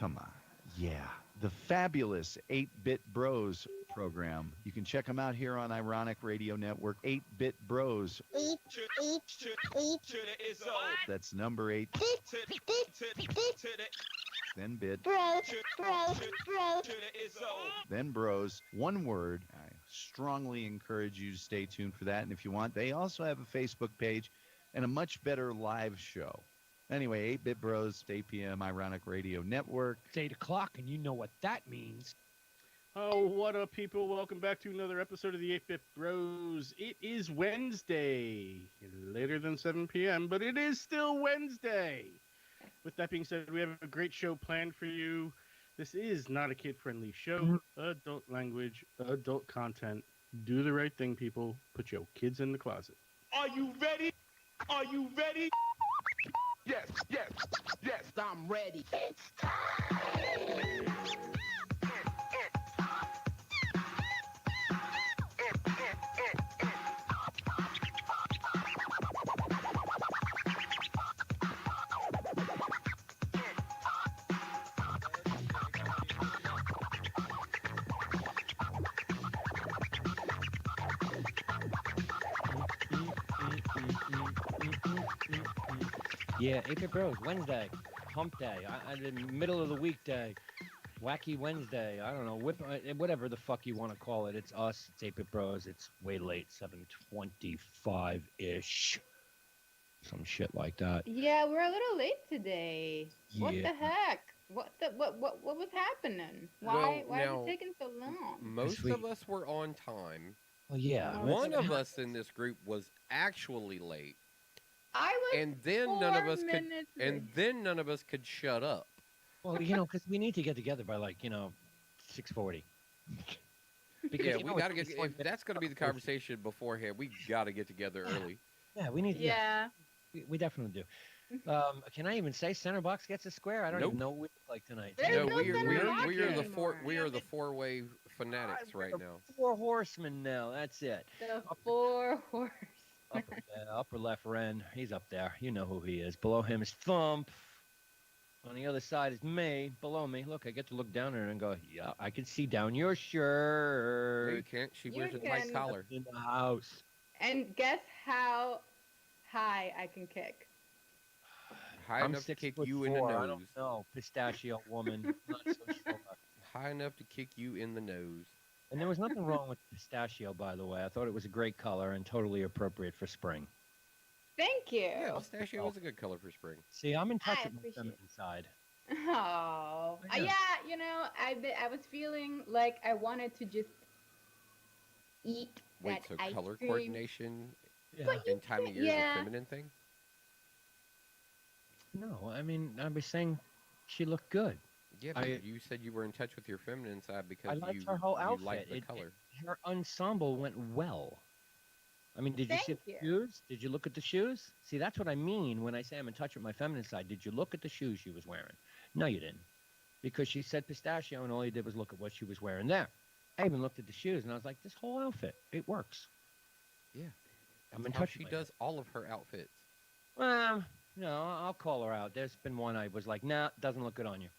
Come on. Yeah. The fabulous 8-Bit Bros program. You can check them out here on Ironic Radio Network. 8-Bit Bros. That's number 8. Then bit. Then bros. One word. I strongly encourage you to stay tuned for that. And if you want, they also have a Facebook page and a much better live show. Anyway, 8-Bit Bros, 8 p.m., Ironic Radio Network. It's 8 o'clock, and you know what that means. Oh, what up, people? Welcome back to another episode of the 8-Bit Bros. It is Wednesday, later than 7 p.m., but it is still Wednesday. With that being said, we have a great show planned for you. This is not a kid-friendly show. Adult language, adult content. Do the right thing, people. Put your kids in the closet. Are you ready? Are you ready? Yes, yes, yes, I'm ready. It's time. Yeah, 8-Bit Bros, Wednesday, hump day, the middle of the weekday, wacky Wednesday, I don't know, whatever the fuck you want to call it. It's us, it's 8-Bit Bros, it's way late, 7:25-ish, some shit like that. Yeah, we're a little late today. Yeah. What the heck? What was happening? Why is it taking so long? Most of us were on time. Well, yeah. One of us in this group was actually late. I was and then 4 none of us could minutes and late. then none of us could shut up. Well, because we need to get together by 6:40. Yeah, we got to get. If that's going to be the conversation beforehand, we got to get together early. Yeah, we need to. Yeah. We definitely do. Can I even say center box gets a square? I don't even know what we look like tonight. There's No, no center box we are the anymore. four-way fanatics right now. 4 horsemen now. That's it. The 4 horse. Upper left Ren. He's up there. You know who he is. Below him is Thump. On the other side is me. Below me, look, I get to look down there and go, yeah, I can see down your shirt. No, you can't. She You wears a tight can. collar. In the house. And guess how high I can kick? High I'm enough to kick 6'4". you in the I don't nose. know, pistachio woman. Not so sure. High enough to kick you in the nose. And there was nothing wrong with pistachio, by the way. I thought it was a great color and totally appropriate for spring. Thank you. Yeah, pistachio is a good color for spring. See, I'm in touch I with my appreciate feminine side. Oh, I know. yeah. I was feeling like I wanted to just eat Wait, that so ice color cream. coordination Yeah. But in time of year is yeah. a feminine thing? No, I mean, I was saying she looked good. Yeah, but you said you were in touch with your feminine side because I liked her whole you outfit. liked the color. Her ensemble went well. I mean, did you see Thank the you. shoes? Did you look at the shoes? See, that's what I mean when I say I'm in touch with my feminine side. Did you look at the shoes she was wearing? No, you didn't. Because she said pistachio, and all you did was look at what she was wearing there. I even looked at the shoes, and I was like, this whole outfit, it works. Yeah. I'm in How touch she with my- does all of her outfits. No, I'll call her out. There's been one I was like, nah, doesn't look good on you.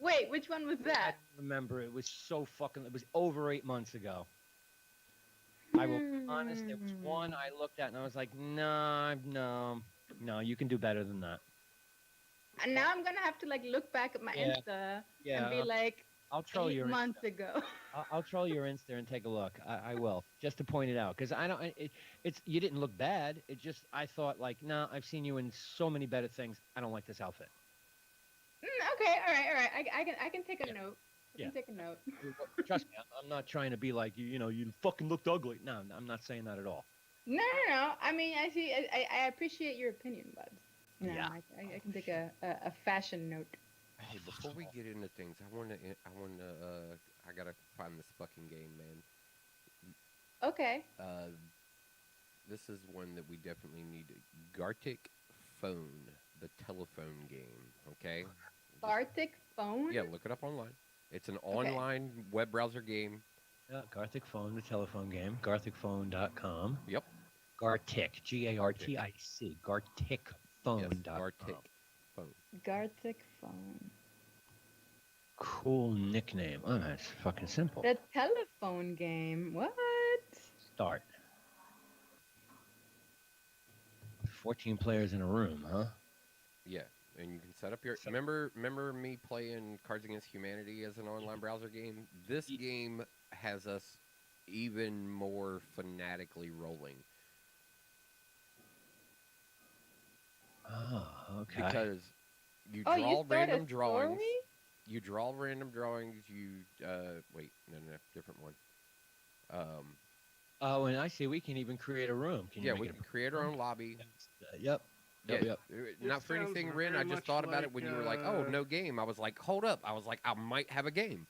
Wait, which one was I that? don't remember. It was so fucking, it was over 8 months ago. I will be honest, there was one I looked at and I was like, no, you can do better than that. And now I'm gonna have to look back at my Yeah. Insta Yeah, and be like, I'll troll 8 your months Insta. ago. I'll troll your Insta and take a look. I will, just to point it out, because I don't. It's you didn't look bad. It just I thought no, I've seen you in so many better things. I don't like this outfit. Okay, all right. I can take a note. I can take a note. Trust me, I'm not trying to be like you. You know, you fucking looked ugly. No, I'm not saying that at all. No. I mean, I see. I appreciate your opinion, bud. Yeah. I can take a fashion note. Hey, before we get into things, I gotta find this fucking game, man. Okay. This is one that we definitely need. Gartic Phone, the telephone game. Okay. Bartik phone. Yeah, look it up online. It's an online web browser game. Yeah, Gartic Phone, the telephone game. GarticPhone.com. Yep. Gartic, Gartic. GarticPhone.com. Yes, Gartic Phone. Gartic phone. Cool nickname. Oh, that's fucking simple. The telephone game. What? Start. 14 players in a room, huh? Yeah, and you can set up your. So- Remember me playing Cards Against Humanity as an online browser game. This game has us even more fanatically rolling Oh, okay. because you Oh, draw you start a random drawings. story? You draw random drawings. You wait, no, different one. Oh, and I see we can even create a room. Can you Yeah, make we it can create our own lobby. Yep. Yeah, Yep. not for sounds anything, very Ren. I just much thought about it like, when you were like, "Oh, no game." I was like, "Hold up!" I was like, "I might have a game."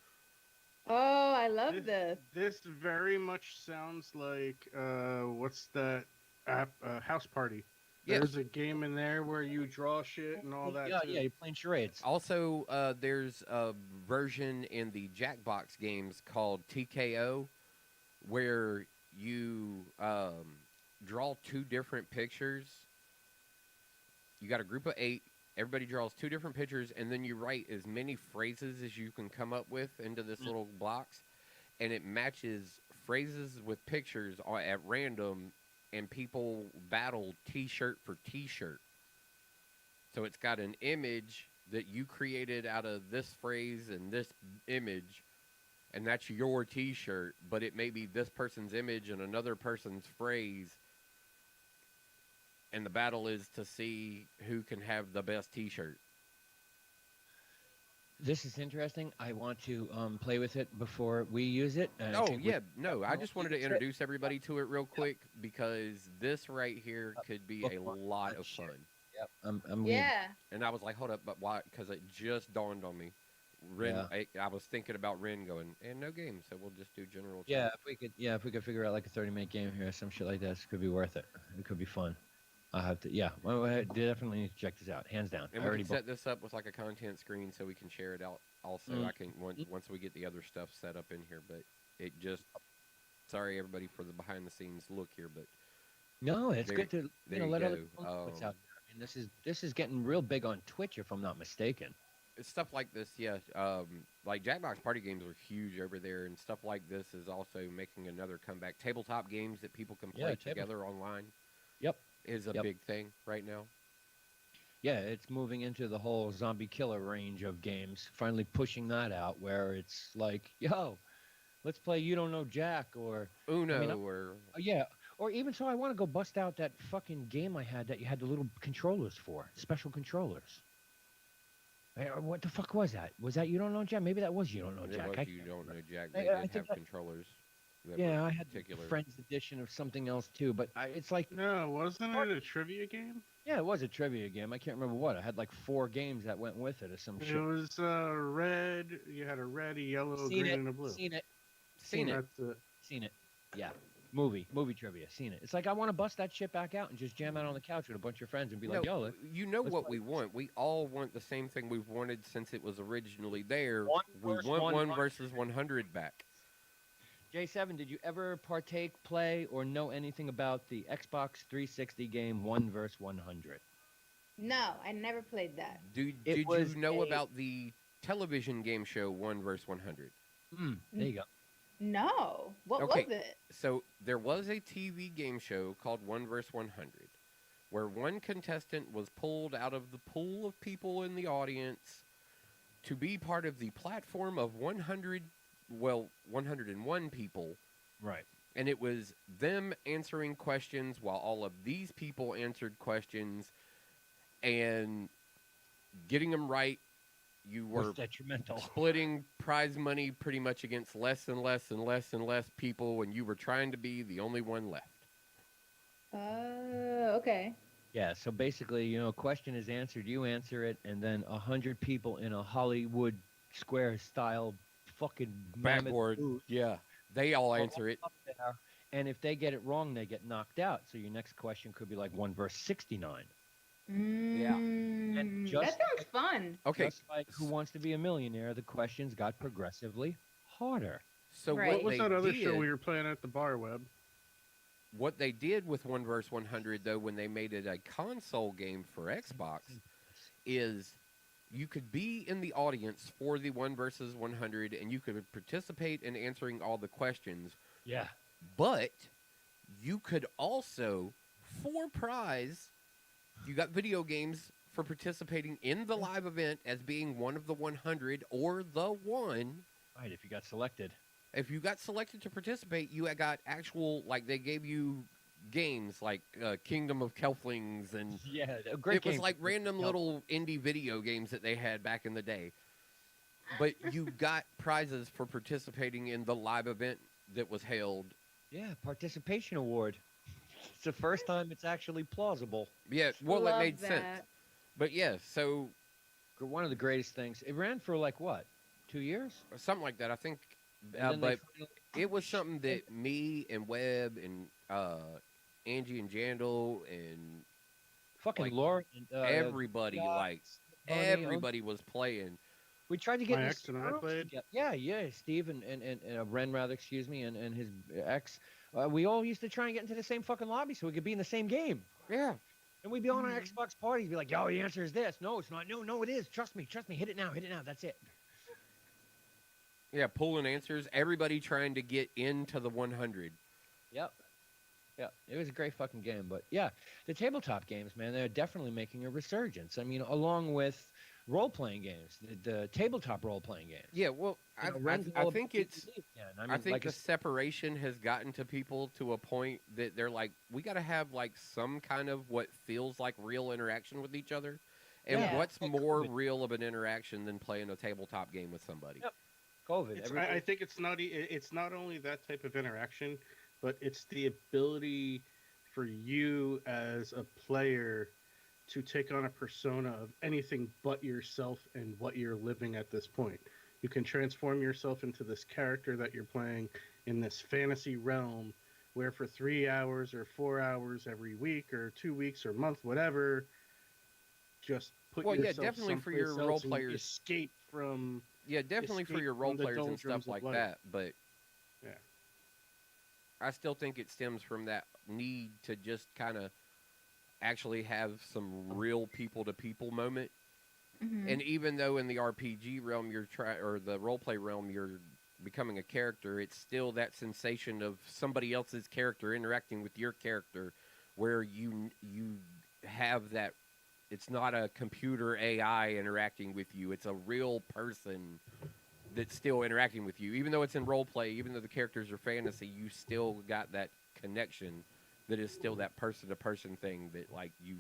Oh, I love this. This very much sounds like what's that app? House Party. Yes. There's a game in there where you draw shit and all that. Yeah, too. yeah, you're playing charades. Also, there's a version in the Jackbox games called TKO, where you draw two different pictures. You got a group of 8. Everybody draws two different pictures, and then you write as many phrases as you can come up with into this little box, and it matches phrases with pictures at random, and people battle T-shirt for T-shirt. So it's got an image that you created out of this phrase and this image, and that's your T-shirt, but it may be this person's image and another person's phrase, and the battle is to see who can have the best T-shirt. This is interesting. I want to play with it before we use it. And I Oh, think yeah, no, I just wanted to use it. introduce everybody to it real quick because this right here could be a bookmark, lot of share. fun. Yep. I'm Yeah. And I was like, hold up, but why? Because it just dawned on me. Ren, I was thinking about Ren going, and no game, so we'll just do general Yeah, chat. if we could figure out like a 30-minute game here, some shit like this, could be worth it. It could be fun. I'll have to. Yeah, well, I definitely need to check this out, hands down. And I we already can set this up with like a content screen so we can share it out. Also, I can once we get the other stuff set up in here, but it just. Sorry, everybody, for the behind-the-scenes look here, but No, it's There- good to there you let other go. people know what's out there. I mean, this is getting real big on Twitch, if I'm not mistaken. it's stuff like this, yeah. Like Jackbox party games are huge over there, and stuff like this is also making another comeback. Tabletop games that people can play together online. Yep. Is a big thing right now. Yeah, it's moving into the whole zombie killer range of games. Finally pushing that out, where it's like, yo, let's play You Don't Know Jack, or Uno, or yeah, or even so, I want to go bust out that fucking game I had that you had the little controllers for, special controllers. What the fuck was that? Was that You Don't Know Jack? Maybe that was You Don't Know it Jack. was You Don't Know Jack. I They did think have that- controllers. That Yeah, were I had the particular. Friends edition of something else too, but it's like, No, wasn't it a trivia game? yeah, it was a trivia game. I can't remember what. I had like 4 games that went with it or some It shit. was red. You had a red, a yellow, a Seen green, it, and a blue. seen it, Seen it. That's it. seen it. Yeah, movie trivia, seen it. It's like I want to bust that shit back out and just jam out on the couch with a bunch of friends and be like, yo, let's you know let's what play we want. We all want the same thing we've wanted since it was originally there. One we versus want 100. 1 versus 100 back. J7, did you ever partake, play, or know anything about the Xbox 360 game 1 vs 100? No, I never played that. Did It you was know a- about the television game show 1 vs 100? There you go. No. What Okay. was it? So there was a TV game show called 1 vs 100, where one contestant was pulled out of the pool of people in the audience to be part of the platform of 101 people, Right. and it was them answering questions while all of these people answered questions, and getting them right. You Was were detrimental. splitting prize money pretty much against less and less and less and less people, and you were trying to be the only one left. Okay. Yeah, so basically, question is answered, you answer it, and then 100 people in a Hollywood square style fucking mammoth Backboard, booth yeah, they all go answer it. up there, and if they get it wrong, they get knocked out. So your next question could be like 1 vs 69. And just that sounds fun. Okay, Just like Who Wants to Be a Millionaire, the questions got progressively harder. so Right. What was they that other did, show we were playing at the bar, Web? what they did with 1 vs 100 though, when they made it a console game for Xbox, is you could be in the audience for the 1 versus 100, and you could participate in answering all the questions. Yeah. But you could also, for prize, you got video games for participating in the live event as being one of the 100 or the one. Right, if you got selected. If you got selected to participate, you got actual, like, they gave you games like Kingdom of Kelflings, and Yeah, a great it was game. like random little indie video games that they had back in the day. But you got prizes for participating in the live event that was held. Yeah, participation award. It's the first time it's actually plausible. Yeah, well, Love it made sense. that. But yeah, so One of the greatest things. It ran for like what, 2 years? something like that, I think. And then they But finally- it was something that me and Webb and Angie and Jandal and fucking like, Laura and everybody, Scott, like, Bunny, everybody was playing. We tried to get My in ex and I rooms played? together. Yeah, Steve and Ren, rather, excuse me, and his ex. We all used to try and get into the same fucking lobby so we could be in the same game. Yeah. And we'd be on our Mhm. Xbox parties, be like, yo, the answer is this. No, it's not. No, it is. Trust me. Hit it now. That's it. Yeah, pulling answers. Everybody trying to get into the 100. Yep. Yeah, it was a great fucking game. But yeah, the tabletop games, man, they're definitely making a resurgence. I mean, along with role-playing games, the tabletop role-playing games. Yeah, well, You know, I Ren's all think about it's... D&D again. I think like the separation has gotten to people to a point that they're like, we got to have like some kind of what feels like real interaction with each other. And Yeah. what's Like more COVID. real of an interaction than playing a tabletop game with somebody? Yep. COVID. I think it's not only that type of interaction, but it's the ability for you as a player to take on a persona of anything but yourself and what you're living at this point. You can transform yourself into this character that you're playing in this fantasy realm where for 3 hours or 4 hours every week or 2 weeks or month, whatever, just put Well, yeah, yourself definitely for your someplace role else and players. escape from... Yeah, definitely for escape your role from the players and doldrums stuff of like life. that. But Yeah. I still think it stems from that need to just kind of actually have some real people to people moment. Mhm. And even though in the RPG realm or the role play realm you're becoming a character, it's still that sensation of somebody else's character interacting with your character, where you have that. It's not a computer AI interacting with you; it's a real person that's still interacting with you. Even though it's in role play, even though the characters are fantasy, you still got that connection that is still that person to person thing that like you.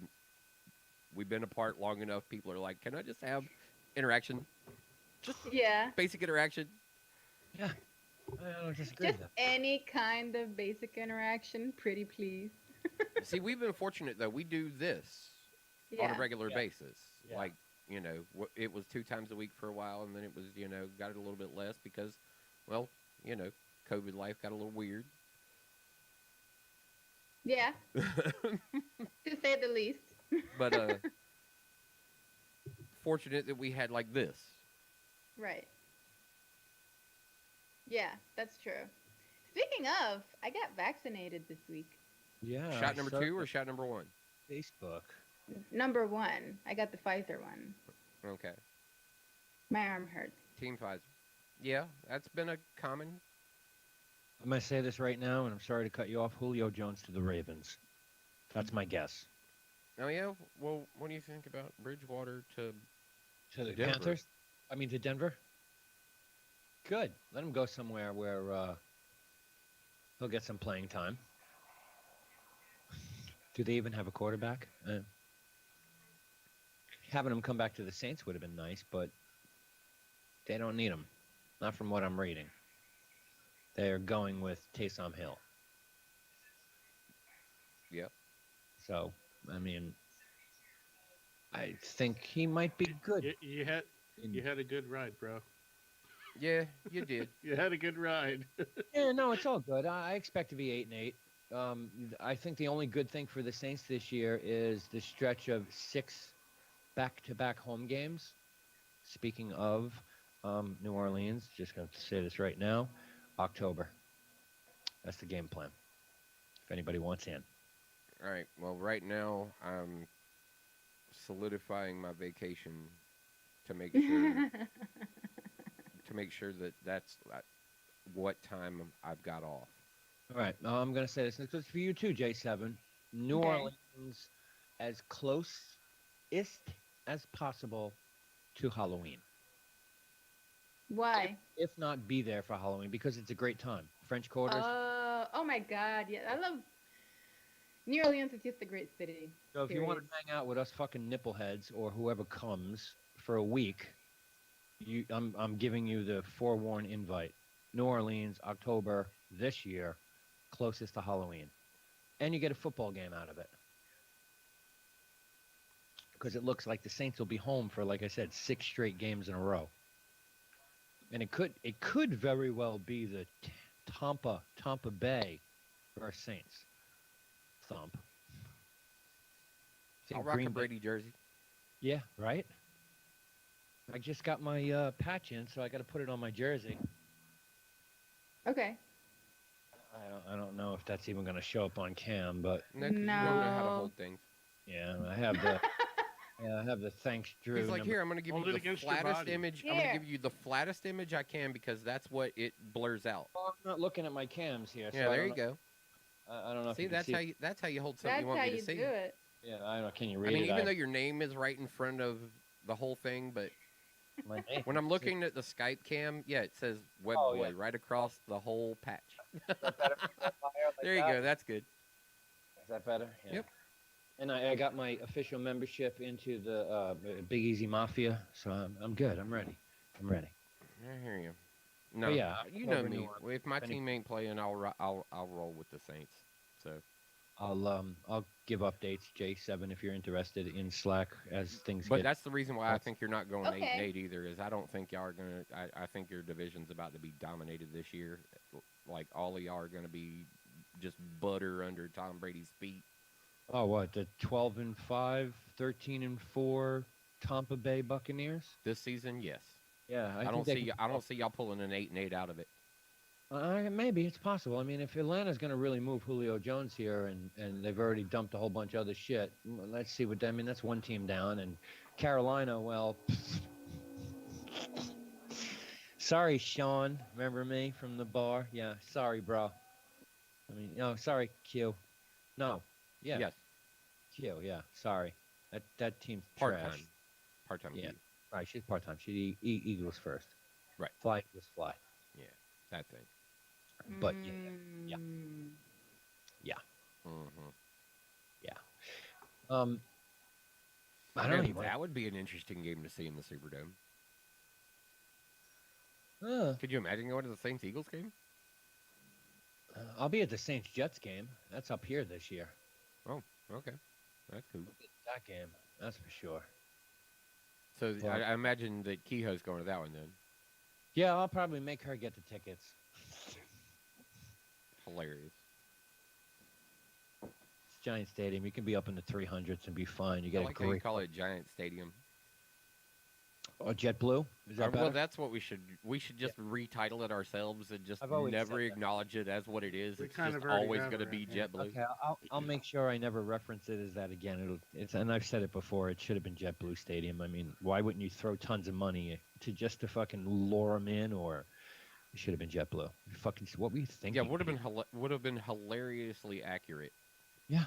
We've been apart long enough. People are like, "Can I just have interaction? Just Yeah. basic interaction." I don't disagree Just with that. any kind of basic interaction, pretty please. See, we've been fortunate though. We do this on Yeah. a regular Yeah. basis. Yeah. Like, it was 2 times a week for a while, and then it was, got it a little bit less because, well, COVID life got a little weird. Yeah, to say the least. But fortunate that we had like this. Right. Yeah, that's true. Speaking of, I got vaccinated this week. Yeah. Shot I number saw 2 or that shot number 1? Facebook. Number 1. I got the Pfizer one. Okay. My arm hurts. Team Pfizer. Yeah, that's been a common. I'm going to say this right now, and I'm sorry to cut you off. Julio Jones to the Ravens. That's my guess. Oh yeah. Well, what do you think about Bridgewater to? To the Denver. Panthers? I mean, to Denver? Good. Let him go somewhere where he'll get some playing time. Do they even have a quarterback? Having him come back to the Saints would have been nice, but they don't need him. Not from what I'm reading. They're going with Taysom Hill. Yeah. So, I mean, I think he might be good. You had a good ride, bro. Yeah, you did. You had a good ride. Yeah, no, it's all good. I expect to be 8-8. I think the only good thing for the Saints this year is the stretch of 6 back-to-back home games. Speaking of New Orleans, just going to say this right now, October. That's the game plan. If anybody wants in. All right. Well, right now I'm solidifying my vacation to make sure that that's what time I've got off. All right. I'm going to say this. This is for you too, J7. New Okay. Orleans as closest as possible to Halloween. Why? If not be there for Halloween, because it's a great time. French Quarters. Oh my God! Yeah, I love New Orleans. Is just a great city. So if you want to period. hang out with us fucking nippleheads or whoever comes for a week, I'm giving you the forewarned invite. New Orleans, October this year, closest to Halloween, and you get a football game out of it. Because it looks like the Saints will be home for, like I said, 6 straight games in a row. And it could very well be the Tampa Bay versus Saints. Thump. See, I'll rock a Green Bay- Brady jersey. Yeah, right. I just got my patch in, so I got to put it on my jersey. Okay. I don't know if that's even going to show up on cam, but No, 'cause you don't know how to No. hold things. yeah, I have the I have the thanks Drew. He's like, number- here, I'm going to give Hold you it the against your flattest body. image. I'm going Here. to give you the flattest image I can because that's what it blurs out. Well, I'm not looking at my cams here. So Yeah, I there don't you know- go. I don't know. See, if you can see. that's how you hold something That's you want how me to you see. do it. Yeah, I don't know. Can you I read mean, it? even though your name is right in front of the whole thing, but my name. when I'm looking at the Skype cam, yeah, it says Web Oh, Boy yeah. right across the whole patch. Is that better? Like There you that? go. That's good. Is that better? Yeah. Yep. And I got my official membership into the Big Easy Mafia, so I'm good. I'm ready. I hear you. No, yeah, you know October, me. New Orleans. If my Any- team ain't playing, I'll roll with the Saints. So I'll give updates, J7, if you're interested in Slack as things But get. that's the reason why I That's- think you're not going Okay. 8-8 either. Is I don't think y'all are gonna. I think your division's about to be dominated this year. Like all of y'all are gonna be just butter under Tom Brady's feet. Oh, what, the 12-5, 13-4 Tampa Bay Buccaneers? This season, yes. Yeah, I don't see. I don't see y'all pulling an 8-8 out of it. Maybe it's possible. I mean, if Atlanta's going to really move Julio Jones here, and they've already dumped a whole bunch of other shit, let's see what. I mean, that's one team down, and Carolina. Well, sorry, Sean. Remember me from the bar? Yeah, sorry, bro. I mean, no, sorry, Q. No, yeah, Yes. Q. Yeah, sorry. That team's Part trash. time. Part time. Yeah. Right, she's part time. She Eagles first. Right. Fly Eagles fly. That thing. But yeah. Mm. Mm-hmm. I don't know. That would be an interesting game to see in the Superdome. Uh, Could you imagine going to the Saints Eagles game? I'll be at the Saints Jets game. That's up here this year. Okay, that's cool. That game, that's for sure. So Well- I imagine that Kehoe's going to that one then. Yeah, I'll probably make her get the tickets. Hilarious. It's Giant Stadium. You can be up in the 300s and be fine. You I get like a how you great. call it Giant Stadium. Oh, JetBlue? Is that better? Well, that's what we should just retitle it ourselves and just I've always never said that. acknowledge it as what it is. We It's kind just of already always have going to it, be yeah. JetBlue. Okay, I'll make sure I never reference it as that again. It's and I've said it before. It should have been JetBlue Stadium. I mean, why wouldn't you throw tons of money to fucking lure them in? Or it should have been JetBlue. Fucking, what were you thinking? Yeah, would have been hilariously accurate. Yeah,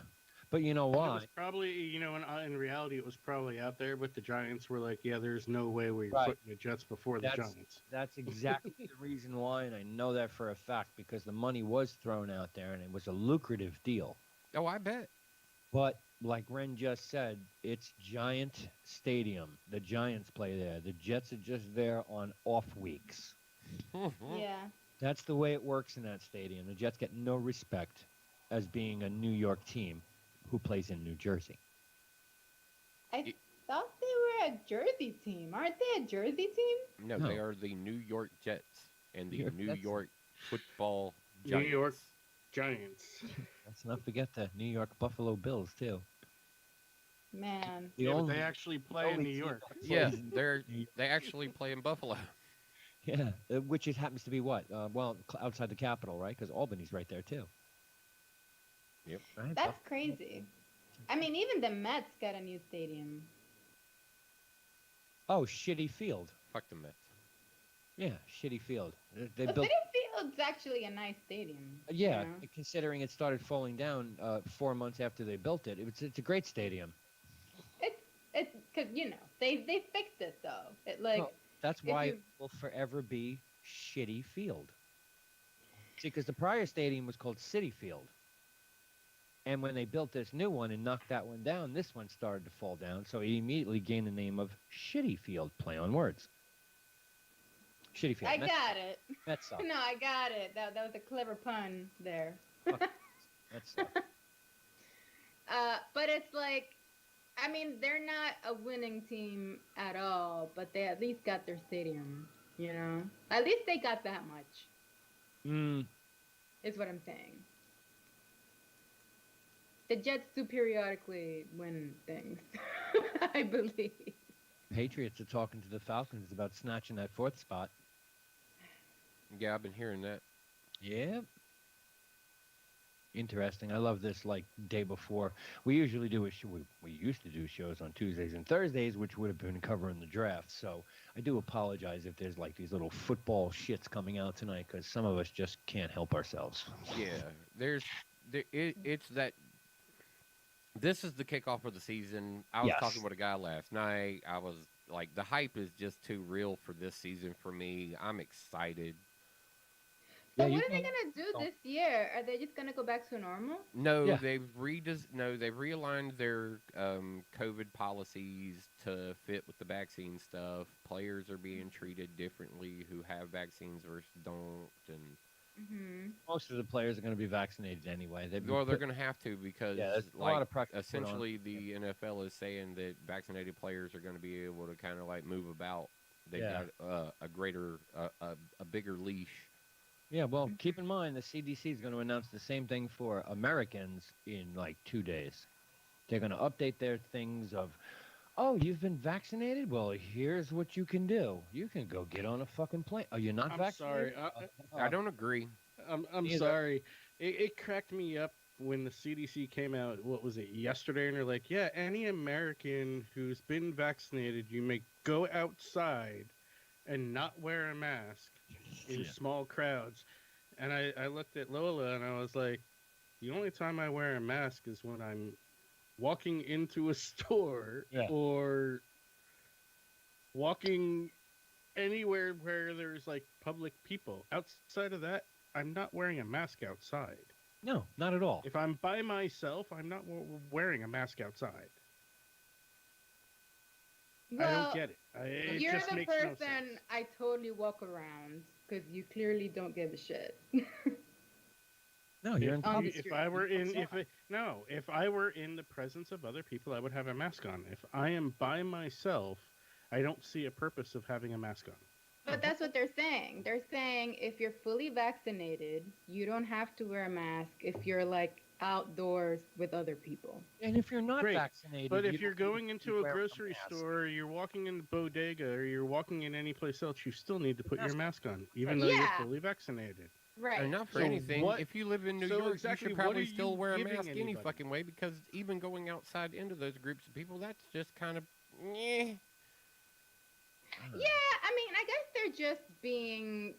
but you know It why? was probably, in reality, it was probably out there, but the Giants were like, yeah, there's no way we're Right. putting the Jets before the That's- Giants. That's exactly the reason why, and I know that for a fact because the money was thrown out there and it was a lucrative deal. Oh, I bet. But like Ren just said, it's Giant Stadium. The Giants play there. The Jets are just there on off weeks. Yeah. That's the way it works in that stadium. The Jets get no respect as being a New York team who plays in New Jersey. I thought they were a Jersey team. Aren't they a Jersey team? No, No. they are the New York Jets and the You're- New that's- York Football New Giants. York Giants. Let's not forget the New York Buffalo Bills too. Man. The Yeah, but only- they actually play in only New team York. that Yeah, plays in they actually play in Buffalo. Yeah, which it happens to be what? Outside the capital, right? Because Albany's right there too. Yep. Right? That's crazy. I mean, even the Mets got a new stadium. Oh, shitty field. Fuck the Mets. Yeah, shitty field. They But built. City Field's actually a nice stadium. you Yeah, know? considering it started falling down 4 months after they built it, it's a great stadium. It's because they fixed it though. It like Well, that's if why you it will forever be shitty field. See, because the prior stadium was called City Field, and when they built this new one and knocked that one down, this one started to fall down. So it immediately gained the name of Shitty Field. Play on words. Shitty Field. I got it. That sucks. No, I got it. That was a clever pun there. That sucks. But it's like, I mean, they're not a winning team at all, but they at least got their stadium. At least they got that much. Mm, Is what I'm saying. The Jets do periodically win things, I believe. Patriots are talking to the Falcons about snatching that fourth spot. Yeah, I've been hearing that. Yeah. Interesting. I love this like day before. We usually do a show. We used to do shows on Tuesdays and Thursdays, which would have been covering the draft. So I do apologize if there's like these little football shits coming out tonight because some of us just can't help ourselves. Yeah, it's that. This is the kickoff of the season. I was Yes. talking with a guy last night. I was like, the hype is just too real for this season for me. I'm excited. So Yeah, you what are they can- gonna do don't- this year? Are they just gonna go back to normal? No, Yeah. they've realigned their COVID policies to fit with the vaccine stuff. Players are being treated differently who have vaccines versus don't, and Mm-hmm. Most of the players are going to be vaccinated anyway. They're well, they're going to have to because Yeah, there's a lot of pressure put on. essentially the NFL is saying that vaccinated players are going to be able to kind of like move about. They've Yeah. got a bigger leash. Yeah, well, keep in mind the CDC is going to announce the same thing for Americans in like 2 days. They're going to update their things of, oh, you've been vaccinated? Well, here's what you can do. You can go get on a fucking plane. Oh, you're not I'm vaccinated? sorry. I don't agree. I'm Either. sorry. It cracked me up when the CDC came out. What was it, yesterday? And they're like, yeah, any American who's been vaccinated, you may go outside and not wear a mask in Yeah. small crowds. And I looked at Lola and I was like, the only time I wear a mask is when I'm walking into a store Yeah. or walking anywhere where there's like public people. Outside of that, I'm not wearing a mask outside. No, not at all. If I'm by myself, I'm not wearing a mask outside. I Well, don't get it. It you're just the makes no person sense. I totally walk around because you clearly don't give a shit. No, you're in On the public. If I were if I were in the presence of other people, I would have a mask on. If I am by myself, I don't see a purpose of having a mask on. But that's what they're saying. They're saying if you're fully vaccinated, you don't have to wear a mask if you're like outdoors with other people. And if you're not Great, vaccinated, But you if you're don't need going to into a wear grocery mask. store, or you're walking in the bodega, or you're walking in any place else, you still need to put your Mask mask on, even though Yeah. you're fully vaccinated. Right. And not for So anything. what- If you live in New so York, exactly you should what probably are still you wear a giving mask any anybody? fucking way because even going outside into those groups of people, that's just kind of eh. Yeah, I mean, I guess they're just being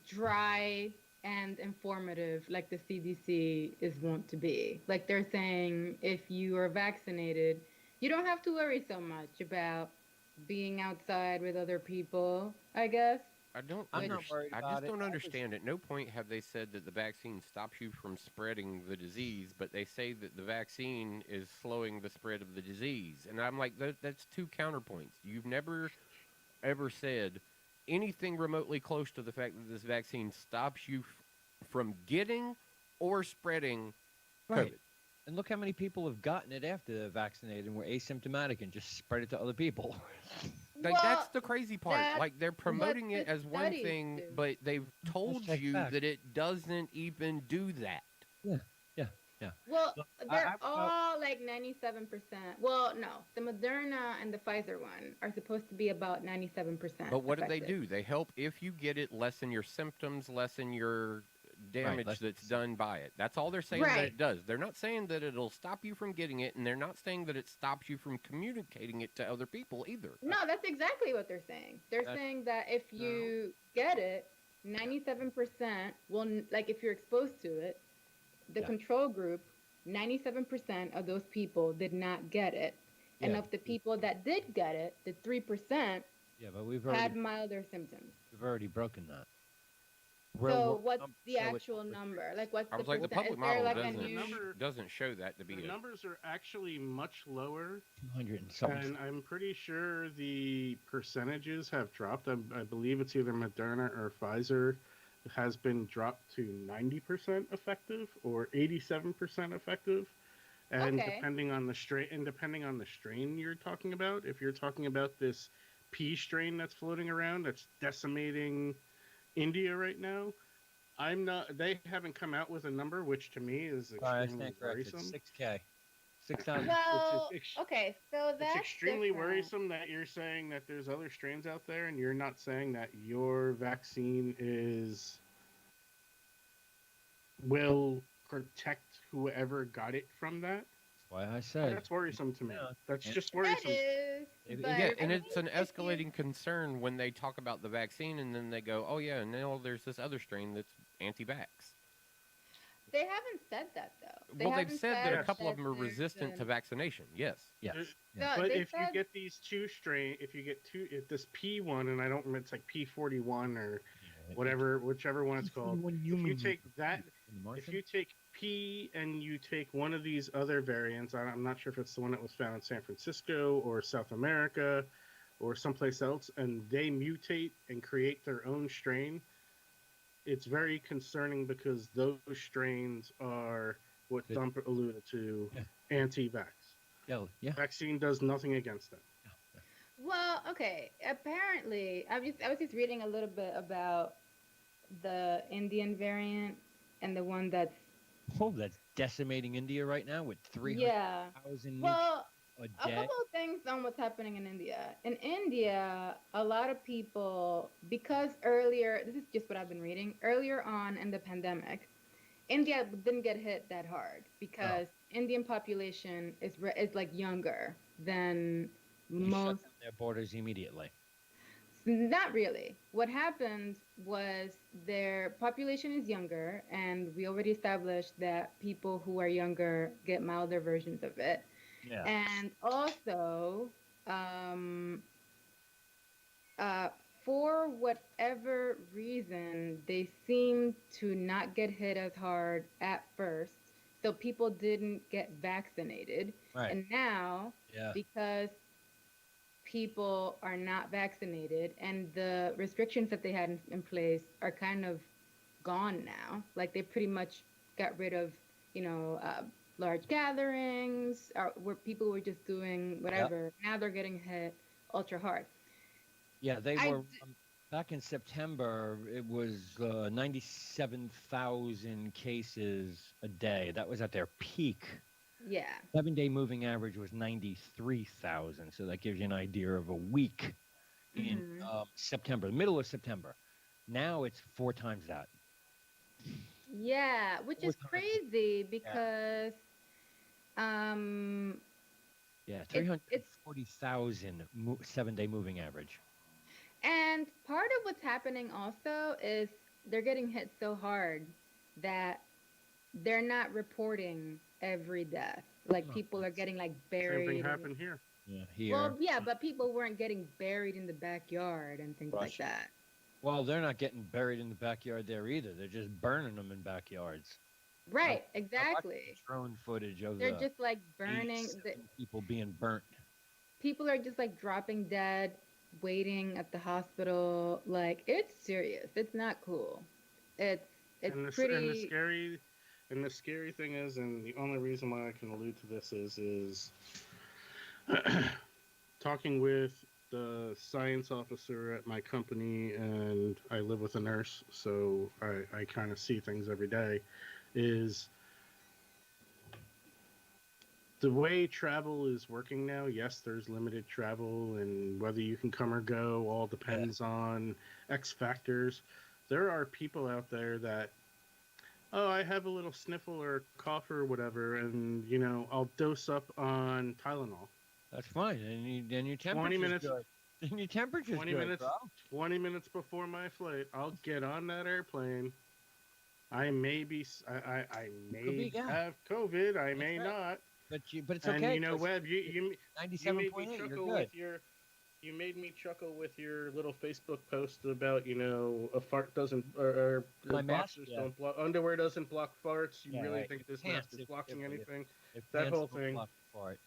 dry and informative like the CDC is wont to be. Like they're saying if you are vaccinated, you don't have to worry so much about being outside with other people, I guess. I'm not worried I about just it. don't I understand. At no point have they said that the vaccine stops you from spreading the disease, but they say that the vaccine is slowing the spread of the disease. And I'm like, that's two counterpoints. You've never ever said anything remotely close to the fact that this vaccine stops you from getting or spreading Right. COVID. And look how many people have gotten it after they're vaccinated and were asymptomatic and just spread it to other people. Like that's the crazy part. that's Like they're promoting it the as one studies thing, do. but they've told Hashtag you fact. that it doesn't even do that. Well, Look, they're I- all like 97%. Well, no, the Moderna and the Pfizer one are supposed to be about 97%. But what do they effective. do? They help if you get it lessen your symptoms, lessen your damage let's- that's done by it. That's all they're saying that Right. it does. They're not saying that it'll stop you from getting it, and they're not saying that it stops you from communicating it to other people either. No, that's exactly what they're saying. They're That- saying that if you get it, 97% will, like, if you're exposed to it, the Yeah. control group, 97% of those people did not get it. And Yeah. of the people that did get it, the 3% Yeah, but we've had already milder symptoms. broken that. So what's the so it's- actual number? Like, what's I the was like, the percent? public Is there model like a doesn't huge? Number- doesn't show that to be The a numbers are actually much lower, 200 and something. and I'm pretty sure the percentages have dropped. I believe it's either Moderna or Pfizer has been dropped to 90% effective or 87% effective. And Okay. depending on the strain you're talking about, if you're talking about this P strain that's floating around that's decimating India right now, they haven't come out with a number, which to me is I extremely stand corrected. worrisome. 6K. 6,000. Well, It's okay, so that's It's extremely different. worrisome that you're saying that there's other strains out there, and you're not saying that your vaccine will protect whoever got it from that. That's why I said. That's worrisome to me. Yeah. That's And- just That worrisome. is, It- but yeah, I and it's think an if you- escalating concern when they talk about the vaccine, and then they go, "Oh yeah, and now there's this other strain that's anti-vax." They haven't said that though. Well, they've haven't said that a couple of that them are there's resistant to been- vaccination. Yes. Yes. No, But they if you said- get these if this P1, and I don't remember, it's like P41 or whichever one it's called. If you take that, if you take P and you take one of these other variants, I'm not sure if it's the one that was found in San Francisco or South America or someplace else, and they mutate and create their own strain, it's very concerning because those strains are what Good. Dump alluded to, Yeah. anti-vax. Yeah. Vaccine does nothing against them. Well, okay. Apparently, I was just reading a little bit about the Indian variant and the one that's Oh, that's decimating India right now with 300,000 yeah. new Well, a a day. couple of things on what's happening in India. In India, a lot of people, because earlier, this is just what I've been reading, earlier on in the pandemic, India didn't get hit that hard because Indian population is like younger than You shut most. down their borders immediately. Not really. What happened was their population is younger, and we already established that people who are younger get milder versions of it. Yeah. And also, for whatever reason, they seem to not get hit as hard at first. So people didn't get vaccinated. Right. And now, Yeah. because people are not vaccinated and the restrictions that they had in place are kind of gone now, like they pretty much got rid of, large gatherings where people were just doing whatever. Now they're getting hit ultra hard. Yeah, they I were d- back in September. It was 97,000 cases a day. That was at their peak. Yeah. 7-day moving average was 93,000. So that gives you an idea of a week in Mhm. September, the middle of September. Now it's 4 times that. Yeah, which is Four times. crazy because Yeah, it's 340,000 7-day moving average. and part of what's happening also is they're getting hit so hard that they're not reporting every death. Like No, people are getting like Same buried. thing in- happened here. Yeah, here. Well, yeah, but people weren't getting buried in the backyard and things like Russia. that. Well, they're not getting buried in the backyard there either. They're just burning them in backyards. Right, I watched exactly. Drone footage of They're the just like burning. 87 people being burnt. People are just like dropping dead, waiting at the hospital. Like it's serious. It's not cool. It's And the pretty. scary thing is, and the only reason why I can allude to this is talking with the science officer at my company, and I live with a nurse, so I kind of see things every day, is the way travel is working now. Yes, there's limited travel, and whether you can come or go all depends on X factors. There are people out there that oh, I have a little sniffle or cough or whatever, and I'll dose up on Tylenol. That's fine. And your 20 temperature's minutes, good. And your temperature's 20 good, minutes, bro. 20 minutes before my flight, I'll get on that airplane. I may be, I Could may be, yeah. have COVID. I That's may right. not. But it's And okay. 'Cause Webb, you made me 97.8, you're chuckle good. with your. You made me chuckle with your little Facebook post about a fart doesn't or My mask, boxers yeah. don't block underwear doesn't block farts. You Yeah, really right. think this Pants, mask is blocking anything? If That pants whole don't thing. block for it,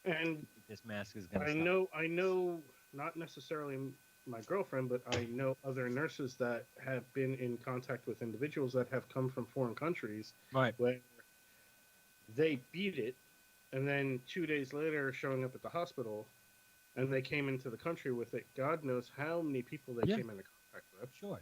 And this mask is gonna I stop. know, not necessarily my girlfriend, but I know other nurses that have been in contact with individuals that have come from foreign countries Right. where they beat it, and then 2 days later showing up at the hospital, and they came into the country with it. God knows how many people they Yeah. came into contact with. Sure.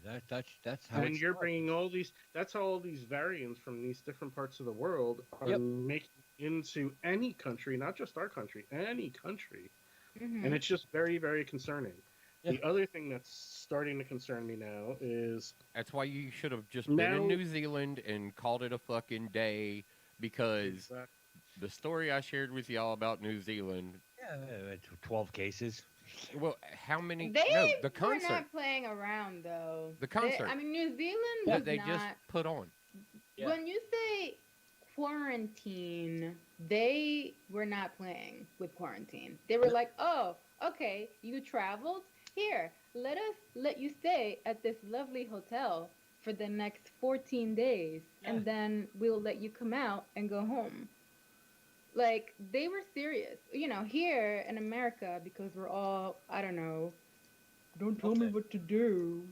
That's how. And it you're starts. bringing all these. That's how all these variants from these different parts of the world are Yep. making into any country, not just our country, any country. Mhm. And it's just very, very concerning. Yeah. The other thing that's starting to concern me now is That's why you should have just been in New Zealand and called it a fucking day, because the story I shared with y'all about New Zealand. Yeah, 12 cases. Well, how many? They No, the were concert. not playing around though. The concert. I mean, New Zealand That was they not. just put on. Yeah. When you say quarantine, they were not playing with quarantine. They were like, "Oh, okay, you traveled here. Let us let you stay at this lovely hotel for the next 14 days, Yeah. and then we'll let you come out and go home." Like, they were serious. Here in America, because we're all, I don't know, don't tell me Okay. what to do,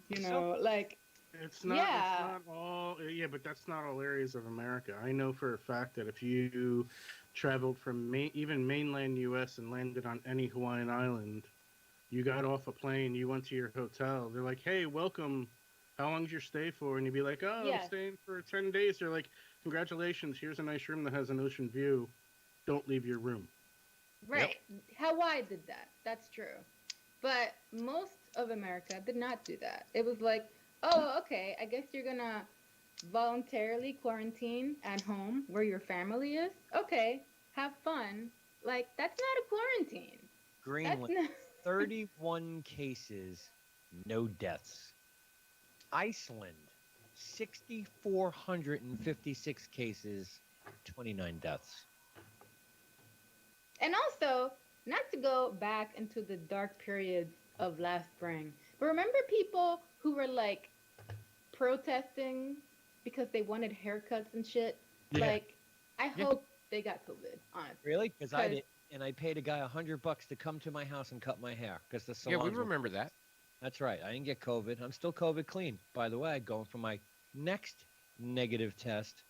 like, it's not. Yeah. It's not all. Yeah, but that's not all areas of America. I know for a fact that if you traveled from even mainland U.S. and landed on any Hawaiian island, you got off a plane, you went to your hotel. They're like, "Hey, welcome. How long's your stay for?" And you'd be like, "Oh, I'm Yes. staying for 10 days." They're like, "Congratulations. Here's a nice room that has an ocean view. Don't leave your room." right. Hawaii did that. That's true. But most of America did not do that. It was like, oh, okay, I guess you're gonna voluntarily quarantine at home where your family is. Okay, have fun. Like, that's not a quarantine. That's Greenland, not. 31 cases, no deaths. Iceland, 6,456 cases, 29 deaths. And also, not to go back into the dark periods of last spring, but remember people who were like protesting because they wanted haircuts and shit? Yeah. Like, I Yeah. hope they got COVID, honestly. Really? Because I 'Cause- did, and I paid a guy $100 to come to my house and cut my hair because the Yeah, salons. we remember that. That's right. I didn't get COVID. I'm still COVID clean, by the way. Going for my next negative test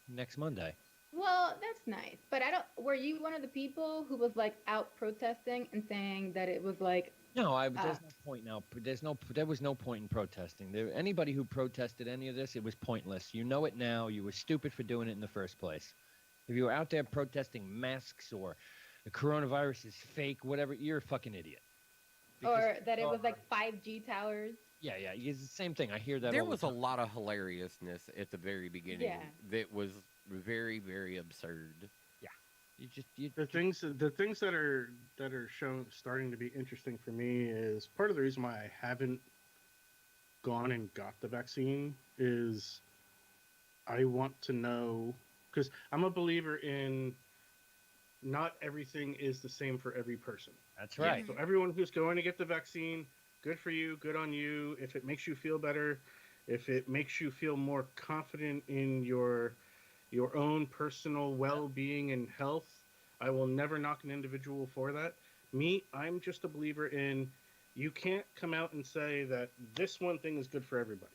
next Monday. Well, that's nice. But were you one of the people who was like out protesting and saying that it was like, No, there's no point now. There was no point in protesting. Anybody who protested any of this, it was pointless. You know it now. You were stupid for doing it in the first place. If you were out there protesting masks or the coronavirus is fake, whatever, you're a fucking idiot. or that it was like 5G towers? Yeah, it's the same thing. I hear that. There all the was a time. lot of hilariousness at the very beginning Yeah. that was very, very absurd. The things that are starting to be interesting for me is part of the reason why I haven't gone and got the vaccine is I want to know, because I'm a believer in not everything is the same for every person. That's right. So everyone who's going to get the vaccine, good for you, good on you. If it makes you feel better, if it makes you feel more confident in your own personal well-being and health, I will never knock an individual for that. Me, I'm just a believer in you can't come out and say that this one thing is good for everybody.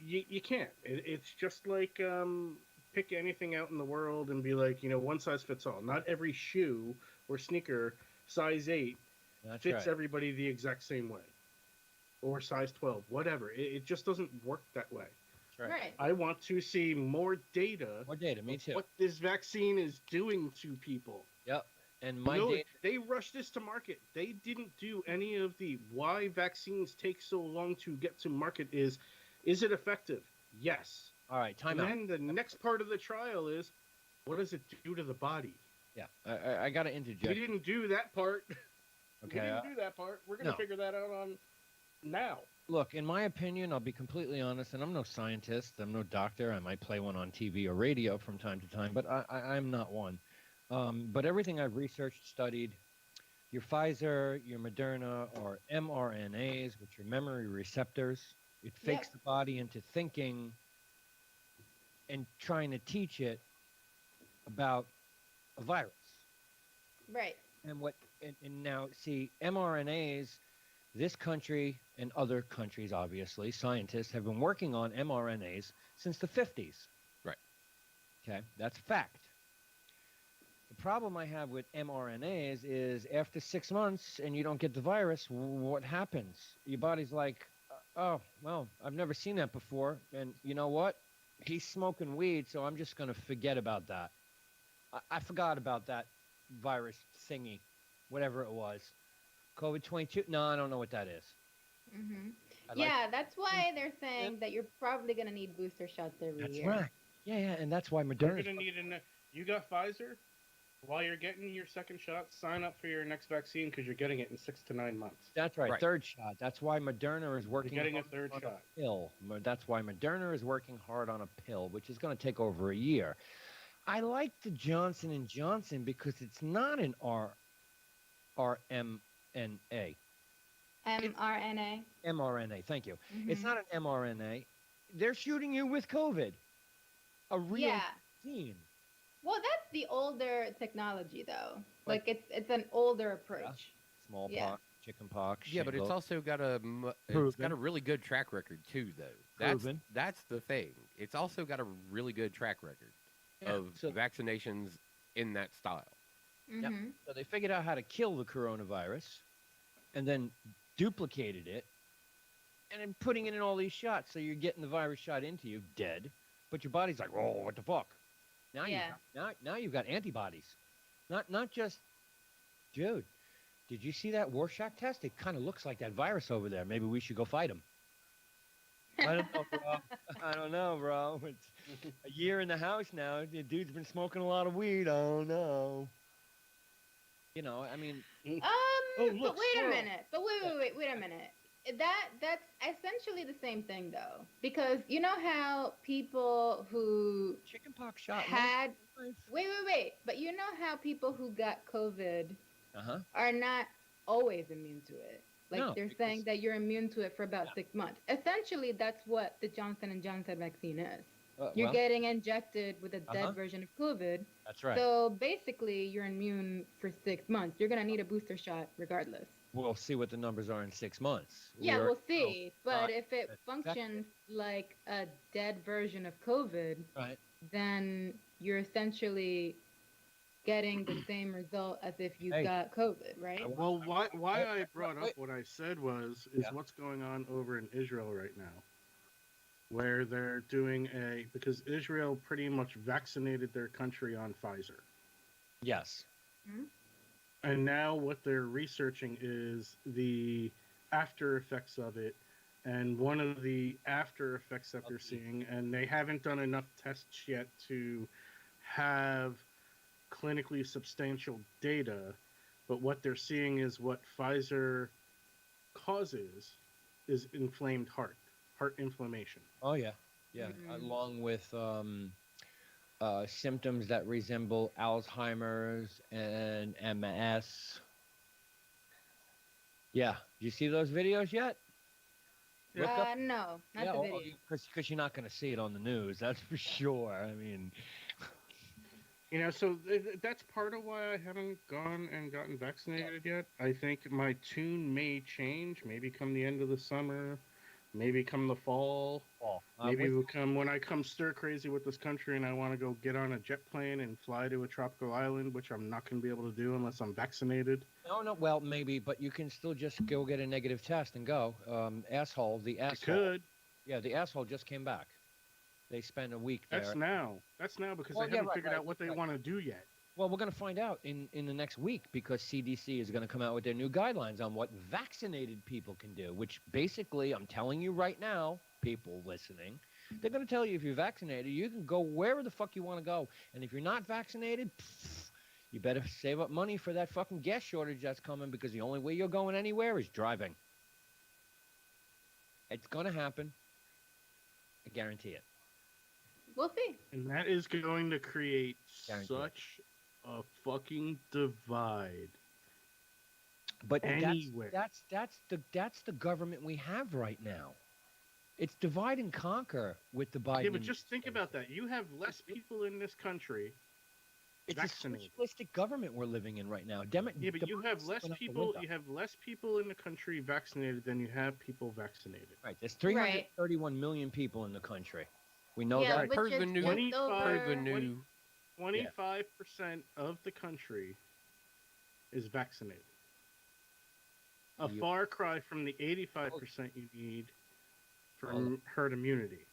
You can't. It's just like pick anything out in the world and be like, one size fits all. Not every shoe or sneaker size 8 That's fits right. everybody the exact same way. Or size 12, whatever. It just doesn't work that way. That's right. Right. I want to see more data. More data, me of too. What this vaccine is doing to people. Yep. And my No, data. they rushed this to market. They didn't do any of the why vaccines take so long to get to market is it effective? Yes. All right, time And out. then the next part of the trial is, what does it do to the body? Yeah, I got to We interject. didn't do that part. We Okay. didn't do that part. We're going to no. figure that out on now. Look, in my opinion, I'll be completely honest, and I'm no scientist, I'm no doctor. I might play one on TV or radio from time to time, but I'm not one. But everything I've researched, studied, your Pfizer, your Moderna, or mRNAs, which are memory receptors. It fakes the body into thinking and trying to teach it about a virus. Right. And now see mRNAs, this country and other countries, obviously, scientists have been working on mRNAs since the 50s. Right. Okay, that's fact. The problem I have with mRNAs is after 6 months and you don't get the virus, what happens? Your body's like, oh, well, I've never seen that before. And you know what? He's smoking weed, so I'm just going to forget about that. I forgot about that virus thingy, whatever it was. COVID-22? No, I don't know what that is. Mm-hmm. I'd like- Yeah, that's why they're saying that you're probably going to need booster shots every That's year. right. Yeah, and that's why You're Moderna. going to need You got Pfizer? While you're getting your second shot, sign up for your next vaccine because you're getting it in 6 to 9 months. That's right, Right. third shot. That's why Moderna is working. You're getting a hard third on shot. pill. That's why Moderna is working hard on a pill, which is going to take over a year. I like the Johnson and Johnson because it's not an RMNA. mRNA. Thank you. It's Mhm. not an mRNA. They're shooting you with COVID. A real Yeah. vaccine. Well, that's the older technology, though. Like it's an older approach. Smallpox, Yeah. chickenpox. Yeah, but it's shingles. also got it's Proven. got a really good track record too, though. Proven. That's the thing. It's also got a really good track record Yeah, of so- vaccinations in that style. Mm-hmm. So they figured out how to kill the coronavirus and then duplicated it and then putting it in all these shots. So you're getting the virus shot into you, dead, but your body's like, oh, what the fuck? Now Yeah. now you've got antibodies. Not just, dude, did you see that Rorschach test? It kind of looks like that virus over there. Maybe we should go fight him. I don't know, bro. I don't know, bro. It's a year in the house now. The dude's been smoking a lot of weed. I don't know. You know, I mean, But look, wait a squirrel. minute. But wait a minute. That's essentially the same thing, though, because you know how people who chickenpox shot. had wait, but you know how people who got COVID Uh-huh. are not always immune to it. Like No, they're because- saying that you're immune to it for about 6 months. Essentially, that's what the Johnson and Johnson vaccine is. You're Well, getting injected with a dead Uh-huh. version of COVID. that's right. So basically, you're immune for 6 months. You're gonna need a booster shot regardless. We'll see what the numbers are in 6 months. Yeah, We're- we'll see. But if it that's functions like a dead version of COVID, Right. then you're essentially getting the same result as if you Hey. got COVID, right? Well, why I brought wait. up what I said is Yeah. what's going on over in Israel right now, where they're doing because Israel pretty much vaccinated their country on Pfizer. Yes. And now what they're researching is the after effects of it. And one of the after effects that they're seeing, and they haven't done enough tests yet to have clinically substantial data, but what they're seeing is what Pfizer causes is inflamed heart inflammation. Oh, yeah. Yeah. Along with symptoms that resemble Alzheimer's and MS. Yeah. Do you see those videos yet? Look up- No, not the video. Because you're not going to see it on the news. That's for sure. I mean, You know, so that's part of why I haven't gone and gotten vaccinated yet. I think my tune may change, maybe come the end of the summer, maybe come the fall. Maybe it will come when I come stir crazy with this country and I want to go get on a jet plane and fly to a tropical island, which I'm not going to be able to do unless I'm vaccinated. no, well, maybe, but you can still just go get a negative test and go. The I asshole. could. Yeah, the asshole just came back. They spent a week there. That's now. That's now because Well, they yeah, haven't right, figured right, out what they right. want to do yet. Well, we're going to find out in the next week because CDC is going to come out with their new guidelines on what vaccinated people can do, which basically, I'm telling you right now, people listening, They're going to tell you if you're vaccinated, you can go wherever the fuck you want to go. And if you're not vaccinated, you better save up money for that fucking gas shortage that's coming because the only way you're going anywhere is driving. It's going to happen. I guarantee it. We'll see. And that is going to create Guaranteed. such a fucking divide. But Anywhere. that's the government we have right now. It's divide and conquer with the Biden. Yeah, but just think about that. You have less people in this country It's vaccinated. a socialistic government we're living in right now. Yeah, but you have less people. You have less people in the country vaccinated than you have people vaccinated. Right. There's 331 million people in the country. We know Yeah, that. which Per is the new- just Per the over- new 25% of the country is vaccinated. A You- far cry from the 85% you need for herd immunity.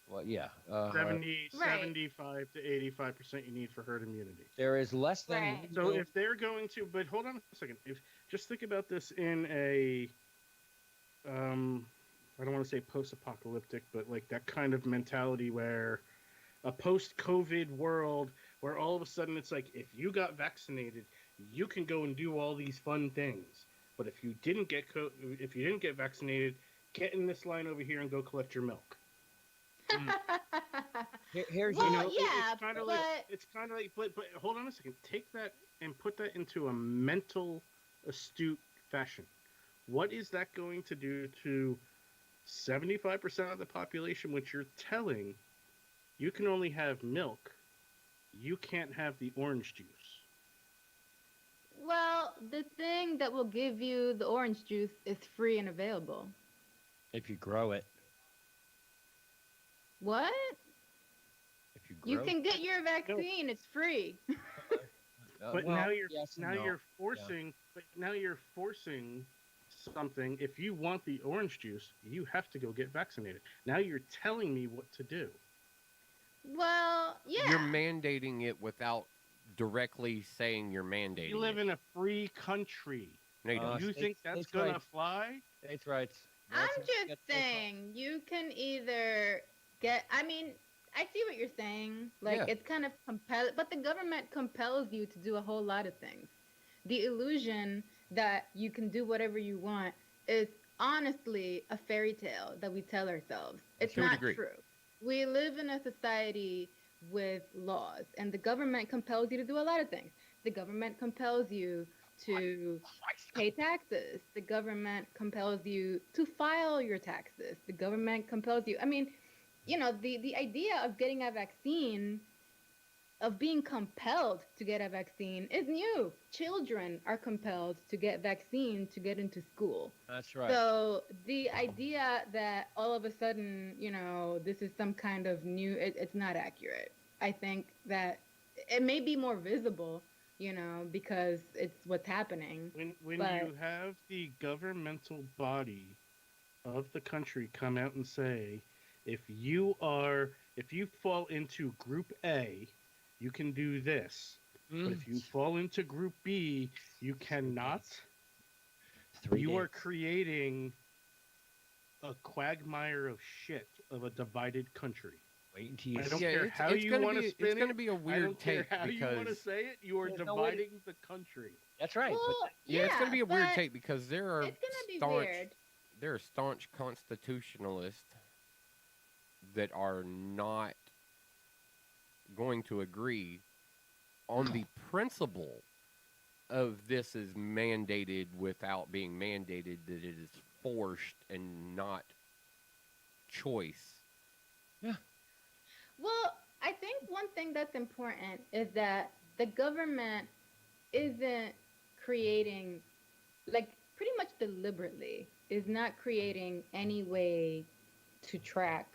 Well, yeah. 75 to 85% you need for herd immunity. There is less than. Right. So if they're going to, but hold on a second. If just think about this in a, I don't want to say post-apocalyptic, but like that kind of mentality where a post-COVID world where all of a sudden it's like if you got vaccinated, you can go and do all these fun things. But if you didn't get vaccinated, get in this line over here and go collect your milk. Here's Well, you know, yeah, it's kind of but- like but hold on a second. Take that and put that into a mental, astute fashion. What is that going to do to 75% of the population, which you're telling you can only have milk, you can't have the orange juice? Well, the thing that will give you the orange juice is free and available. if you grow it, What? if you grow, You can get your vaccine. It's free. But now you're yes and now no. you're forcing but now you're forcing something. If you want the orange juice, you have to go get vaccinated. Now you're telling me what to do. Well, yeah. You're mandating it without directly saying you're mandating You live it. in a free country. No, you don't. You states- think that's states' gonna rights. fly? States' rights. I'm That's- just that's- saying you can either get. I mean, I see what you're saying. Like Yeah. it's kind of but the government compels you to do a whole lot of things. The illusion that you can do whatever you want is honestly a fairy tale that we tell ourselves. It's To a not degree. true. We live in a society with laws, and the government compels you to do a lot of things. The government compels you to pay taxes. The government compels you to file your taxes. The government compels you. I mean, you know, the idea of getting a vaccine, of being compelled to get a vaccine, is new. Children are compelled to get vaccine to get into school. That's right. So the idea that all of a sudden, you know, this is some kind of new, it's not accurate. I think that it may be more visible, you know, because it's what's happening. When But- you have the governmental body of the country come out and say, if you fall into group A, you can do this. But if you fall into group B, you cannot. 3 You days. are creating a quagmire of shit of a divided country. Wait until you I don't Yeah, care it's- how it's you gonna want to be- spin it's it. gonna be a I weird don't care take how you want to because say it. You are there's no way to- dividing the country. That's right. Well, yeah, it's gonna be a weird but take because there are It's gonna be staunch weird. there are staunch constitutionalists that are not going to agree on the principle of this is mandated without being mandated, that it is forced and not choice. Well, I think one thing that's important is that the government isn't creating, like, pretty much deliberately, is not creating any way to track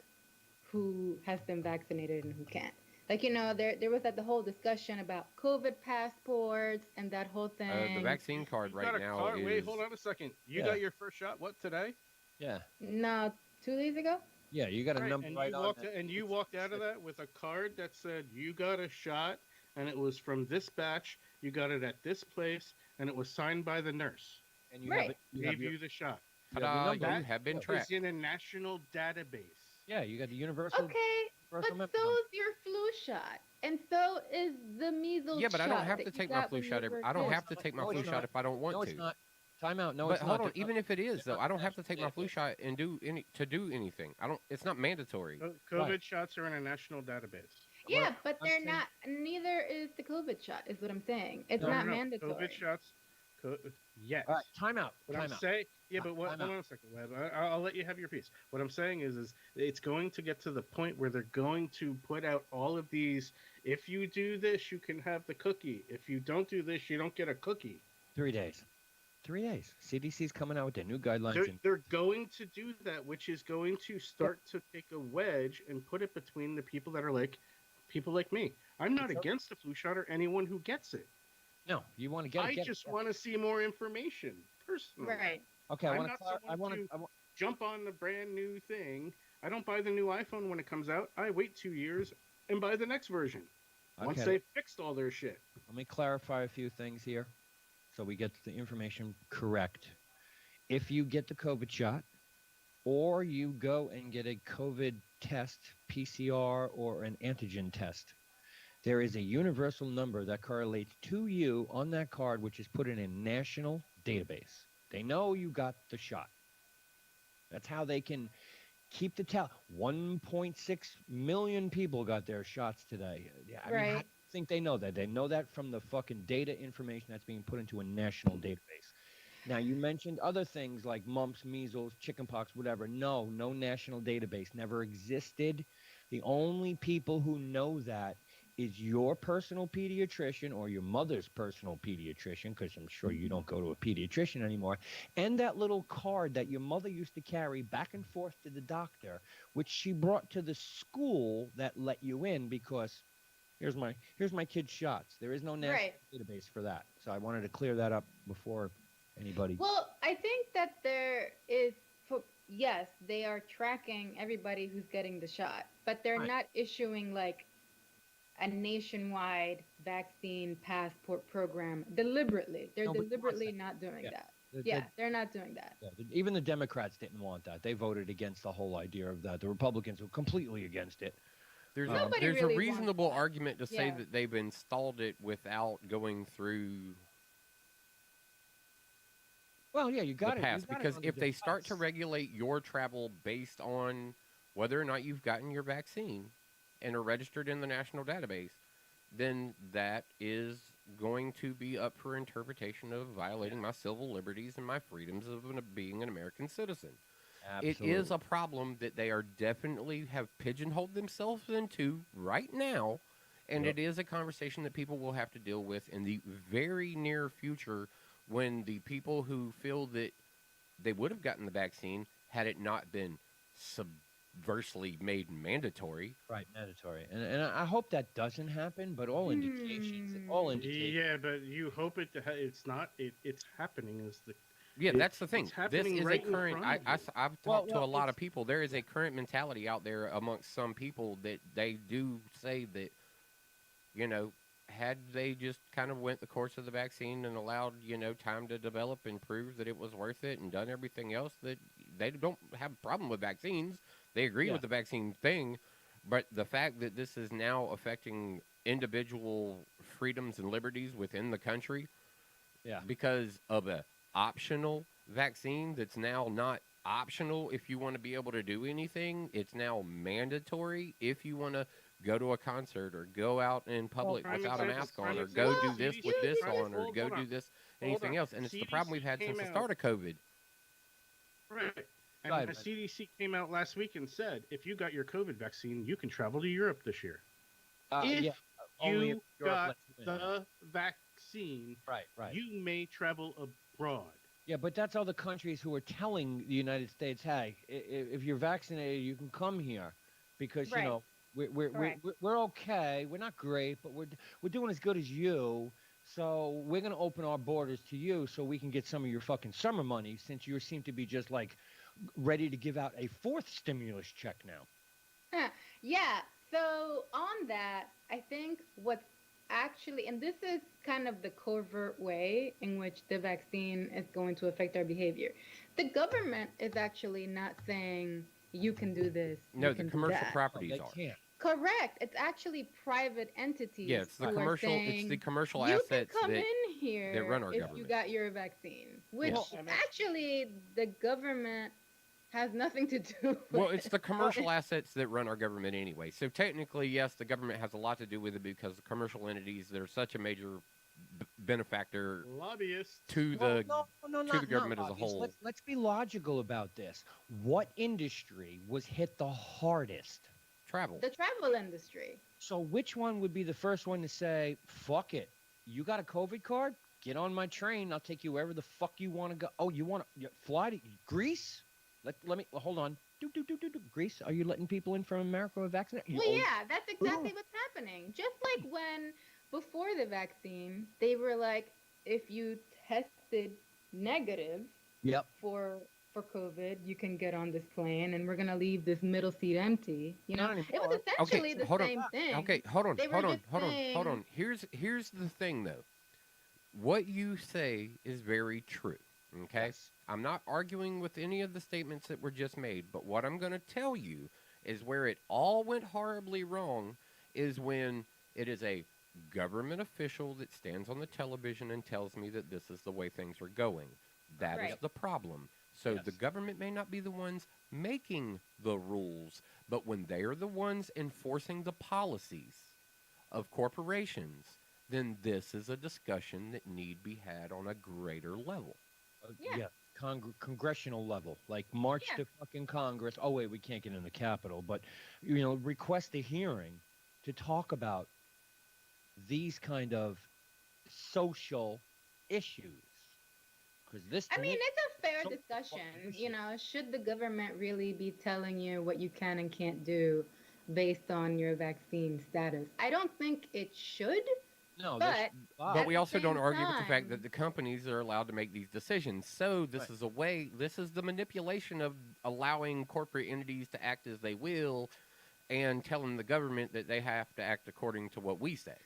who has been vaccinated and who can't. Like, you know, there was the whole discussion about COVID passports and that whole thing. The vaccine card You right got a now card- is Wait, hold on a second. You Yeah. got your first shot. What today? Yeah. No, 2 days ago? Yeah. You got a Right, number and right you on walked that. and you walked out of that with a card that said you got a shot, and it was from this batch. You got it at this place, and it was signed by the nurse. And you Right. have it. You have Gave your, you the shot. you have your Ta-da, number. you have been It was tracked. in a national database. Yeah, you got the universal. Okay, but universal so member. is your flu shot, and so is the measles Yeah, but I don't shot have that to you take my got flu when you shot. were a I don't kid. have to take my No, flu it's shot not. if I don't want No, to. it's not. Time out. No, But it's hold not. on, even if it is though, not I don't the have to national take my flu database. shot and do anything. I don't. It's not mandatory. COVID Right. shots are in a national database. What Yeah, but I'm they're saying. not. Neither is the COVID shot. Is what I'm saying. It's No, No, no, not no. COVID mandatory. shots. Yes. All right. Time out. What I'm Time out. saying, yeah, but Time hold out. on a second, Web. I'll let you have your piece. What I'm saying is it's going to get to the point where they're going to put out all of these. If you do this, you can have the cookie. If you don't do this, you don't get a cookie. 3 days. 3 days. CDC's coming out with their new guidelines. They're going to do that, which is going to start to take a wedge and put it between the people that are like people like me. I'm not It's okay. against the flu shot or anyone who gets it. No, you want to get it. I Get just it. want to see more information personally. Right. Okay, I I'm want not to. someone I want to- to. Jump on the brand new thing. I don't buy the new iPhone when it comes out. I wait 2 years and buy the next version once Okay. they fixed all their shit. Let me clarify a few things here, so we get the information correct. If you get the COVID shot, or you go and get a COVID test, PCR, or an antigen test, there is a universal number that correlates to you on that card, which is put in a national database. They know you got the shot. That's how they can keep the tally. 1.6 million people got their shots today. Yeah, I mean, how do Right. you think they know that? They know that from the fucking data information that's being put into a national database. Now, you mentioned other things like mumps, measles, chickenpox, whatever. No national database never existed. The only people who know that is your personal pediatrician or your mother's personal pediatrician, because I'm sure you don't go to a pediatrician anymore, and that little card that your mother used to carry back and forth to the doctor, which she brought to the school that let you in because here's my kid's shots. There is no national Right. database for that. So I wanted to clear that up before anybody. Well, I think that there is. Yes, they are tracking everybody who's getting the shot, but they're Right. not issuing like a nationwide vaccine passport program deliberately. They're Nobody wants deliberately that. not doing Yeah. that. The- Yeah, the- they're not doing that. yeah, even the Democrats didn't want that. They voted against the whole idea of that. The Republicans were completely against it. There's Nobody there's really a wants reasonable that. argument to say Yeah. that they've installed it without going through Well, yeah, you got the it. pass You got it because on if the they start to device. regulate your travel based on whether or not you've gotten your vaccine and are registered in the national database, then that is going to be up for interpretation of violating my civil liberties and my freedoms of being an American citizen. It is a problem that they are definitely have pigeonholed themselves into right now, and Yep. it is a conversation that people will have to deal with in the very near future when the people who feel that they would have gotten the vaccine had it not been subversely made mandatory. Right, mandatory, and I hope that doesn't happen. But all indications, Yeah, but you hope it's not. It's happening. Is the Yeah, that's the thing. It's This happening is right a in current. front of you. I've Well, talked to a lot of it's- people. There is a current mentality out there amongst some people that they do say that, had they just kind of went the course of the vaccine and allowed time to develop and prove that it was worth it and done everything else, that they don't have a problem with vaccines. They agree Yeah. with the vaccine thing, but the fact that this is now affecting individual freedoms and liberties within the country Yeah. because of a optional vaccine that's now not optional if you want to be able to do anything. It's now mandatory if you want to go to a concert or go out in public prime without a example, mask prime on or example, go do Well, this CDC with this you on or hold go on. do this Hold anything on. else. And it's the problem we've had since the CDC start of COVID. Right. And Go ahead, the Mike. CDC came out last week and said if you got your COVID vaccine, you can travel to Europe this year. If yeah, only if you Europe got lets you in. the vaccine, Right. you may travel abroad. Yeah, but that's other countries who are telling the United States, hey, if you're vaccinated, you can come here, because Right. we're okay. We're not great, but we're doing as good as you. So we're gonna open our borders to you, so we can get some of your fucking summer money, since you seem to be just like ready to give out a fourth stimulus check now. Yeah. So on that, I think what's actually, and this is kind of the covert way in which the vaccine is going to affect our behavior. The government is actually not saying you can do this. No, you the can do commercial that. No, properties they are. can't. Correct. It's actually private entities. Yeah, it's the who are commercial. It's saying, the commercial you assets can come that in here run our if you government. got your vaccine, which Well, and that's- actually the government has nothing to do Well, with. it's the commercial assets that run our government anyway. So technically, yes, the government has a lot to do with it because the commercial entities that are such a major benefactor lobbyists. to Well, the no, to the government as a obvious. whole. Let's be logical about this. What industry was hit the hardest? travel. The travel industry. So which one would be the first one to say, fuck it? You got a COVID card? Get on my train. I'll take you wherever the fuck you want to go. Oh, you want to fly to Greece? Let me hold on. Greece? Are you letting people in from America who are vaccinated? Well, yeah, that's exactly what's happening. Just like when before the vaccine, they were like, if you tested negative Yep. for COVID, you can get on this plane, and we're gonna leave this middle seat empty. You know, Not it was anymore. essentially the hold on. same thing. Okay, hold on, They were hold on, just hold on, hold saying- on. Here's the thing though. What you say is very true. Okay? Yes. I'm not arguing with any of the statements that were just made, but what I'm going to tell you is where it all went horribly wrong is when it is a government official that stands on the television and tells me that this is the way things are going. That is Right. the problem. So Yes. the government may not be the ones making the rules, but when they are the ones enforcing the policies of corporations, then this is a discussion that need be had on a greater level. Yeah. Congressional level, like march Yeah. to fucking Congress. Oh wait, we can't get in the Capitol, but request a hearing to talk about these kind of social issues. Because this, I to mean, me, it's a fair so discussion. fucking You know, should the government really be telling you what you can and can't do based on your vaccine status? I don't think it should. no, but- But At we the also don't same argue with the fact that time- the companies are allowed to make these decisions. So this Right. is a way, this is the manipulation of allowing corporate entities to act as they will and telling the government that they have to act according to what we say.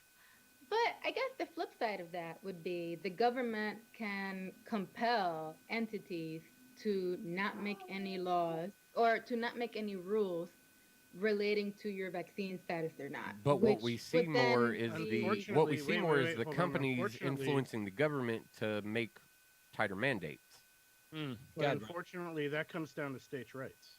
But I guess the flip side of that would be the government can compel entities to not make any laws or to not make any rules relating to your vaccine status or not. But what which we see would then more is be- what we Unfortunately- see wait, more wait, is wait, the hold on. companies Unfortunately- influencing the government to make tighter mandates. But God, unfortunately, that comes down to states' rights.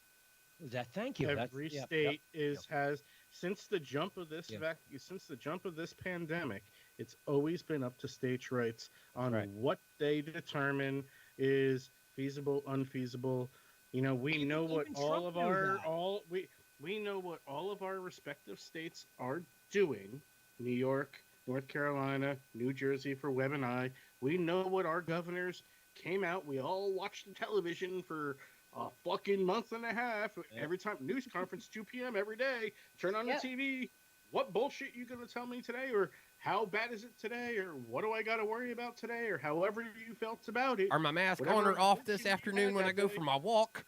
thank you. Every Yep, state yep. has since the jump of this Yeah. since the jump of this pandemic, it's always been up to states' rights on Right. what they determine is feasible, unfeasible. You know, we know what even all Trump of knew our that. all we know what all of our respective states are doing. New York, North Carolina, New Jersey for Web and I. We know what our governors came out. We all watched the television for a fucking month and a half. Every time news conference 2 p.m. every day. Turn on Yep. the TV. What bullshit you gonna tell me today? Or how bad is it today? Or what do I gotta worry about today? Or however you felt about it. Are my mask on Whatever or off bullshit this you afternoon had when I that go day. for my walk?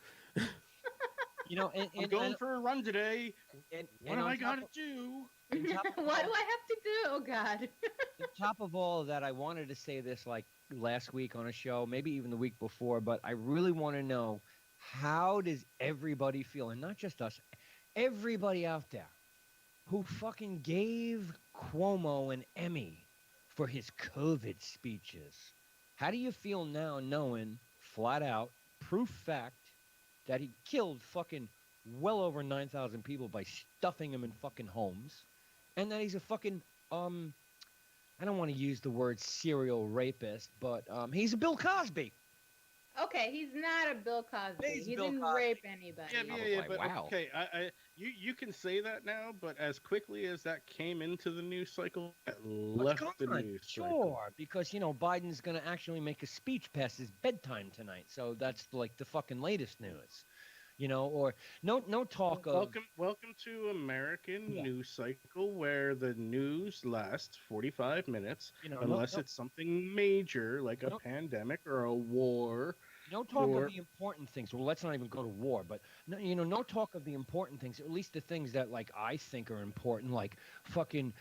I'm going for a run today. What do I gotta do? on top of what all- do I have to do? Oh God. on top of all of that, I wanted to say this like last week on a show, maybe even the week before, but I really want to know, how does everybody feel, and not just us, everybody out there who fucking gave Cuomo an Emmy for his COVID speeches? How do you feel now knowing, flat out, proof fact, that he killed fucking well over 9,000 people by stuffing them in fucking homes, and that he's a fucking I don't want to use the word serial rapist, but he's a Bill Cosby. Okay, he's not a Bill Cosby. He's He Bill didn't Cosby. rape anybody. I was like, but wow. okay, you can say that now, but as quickly as that came into the news cycle, it left the Gone, news cycle. sure, because Biden's going to actually make a speech past his bedtime tonight, so that's like the fucking latest news, or no talk of. Welcome to American Yeah. news cycle, where the news lasts 45 minutes, unless it's something major like a No. pandemic or a war. No talk or- of the important things. Well, let's not even go to war, but no talk of the important things. At least the things that like I think are important, like fucking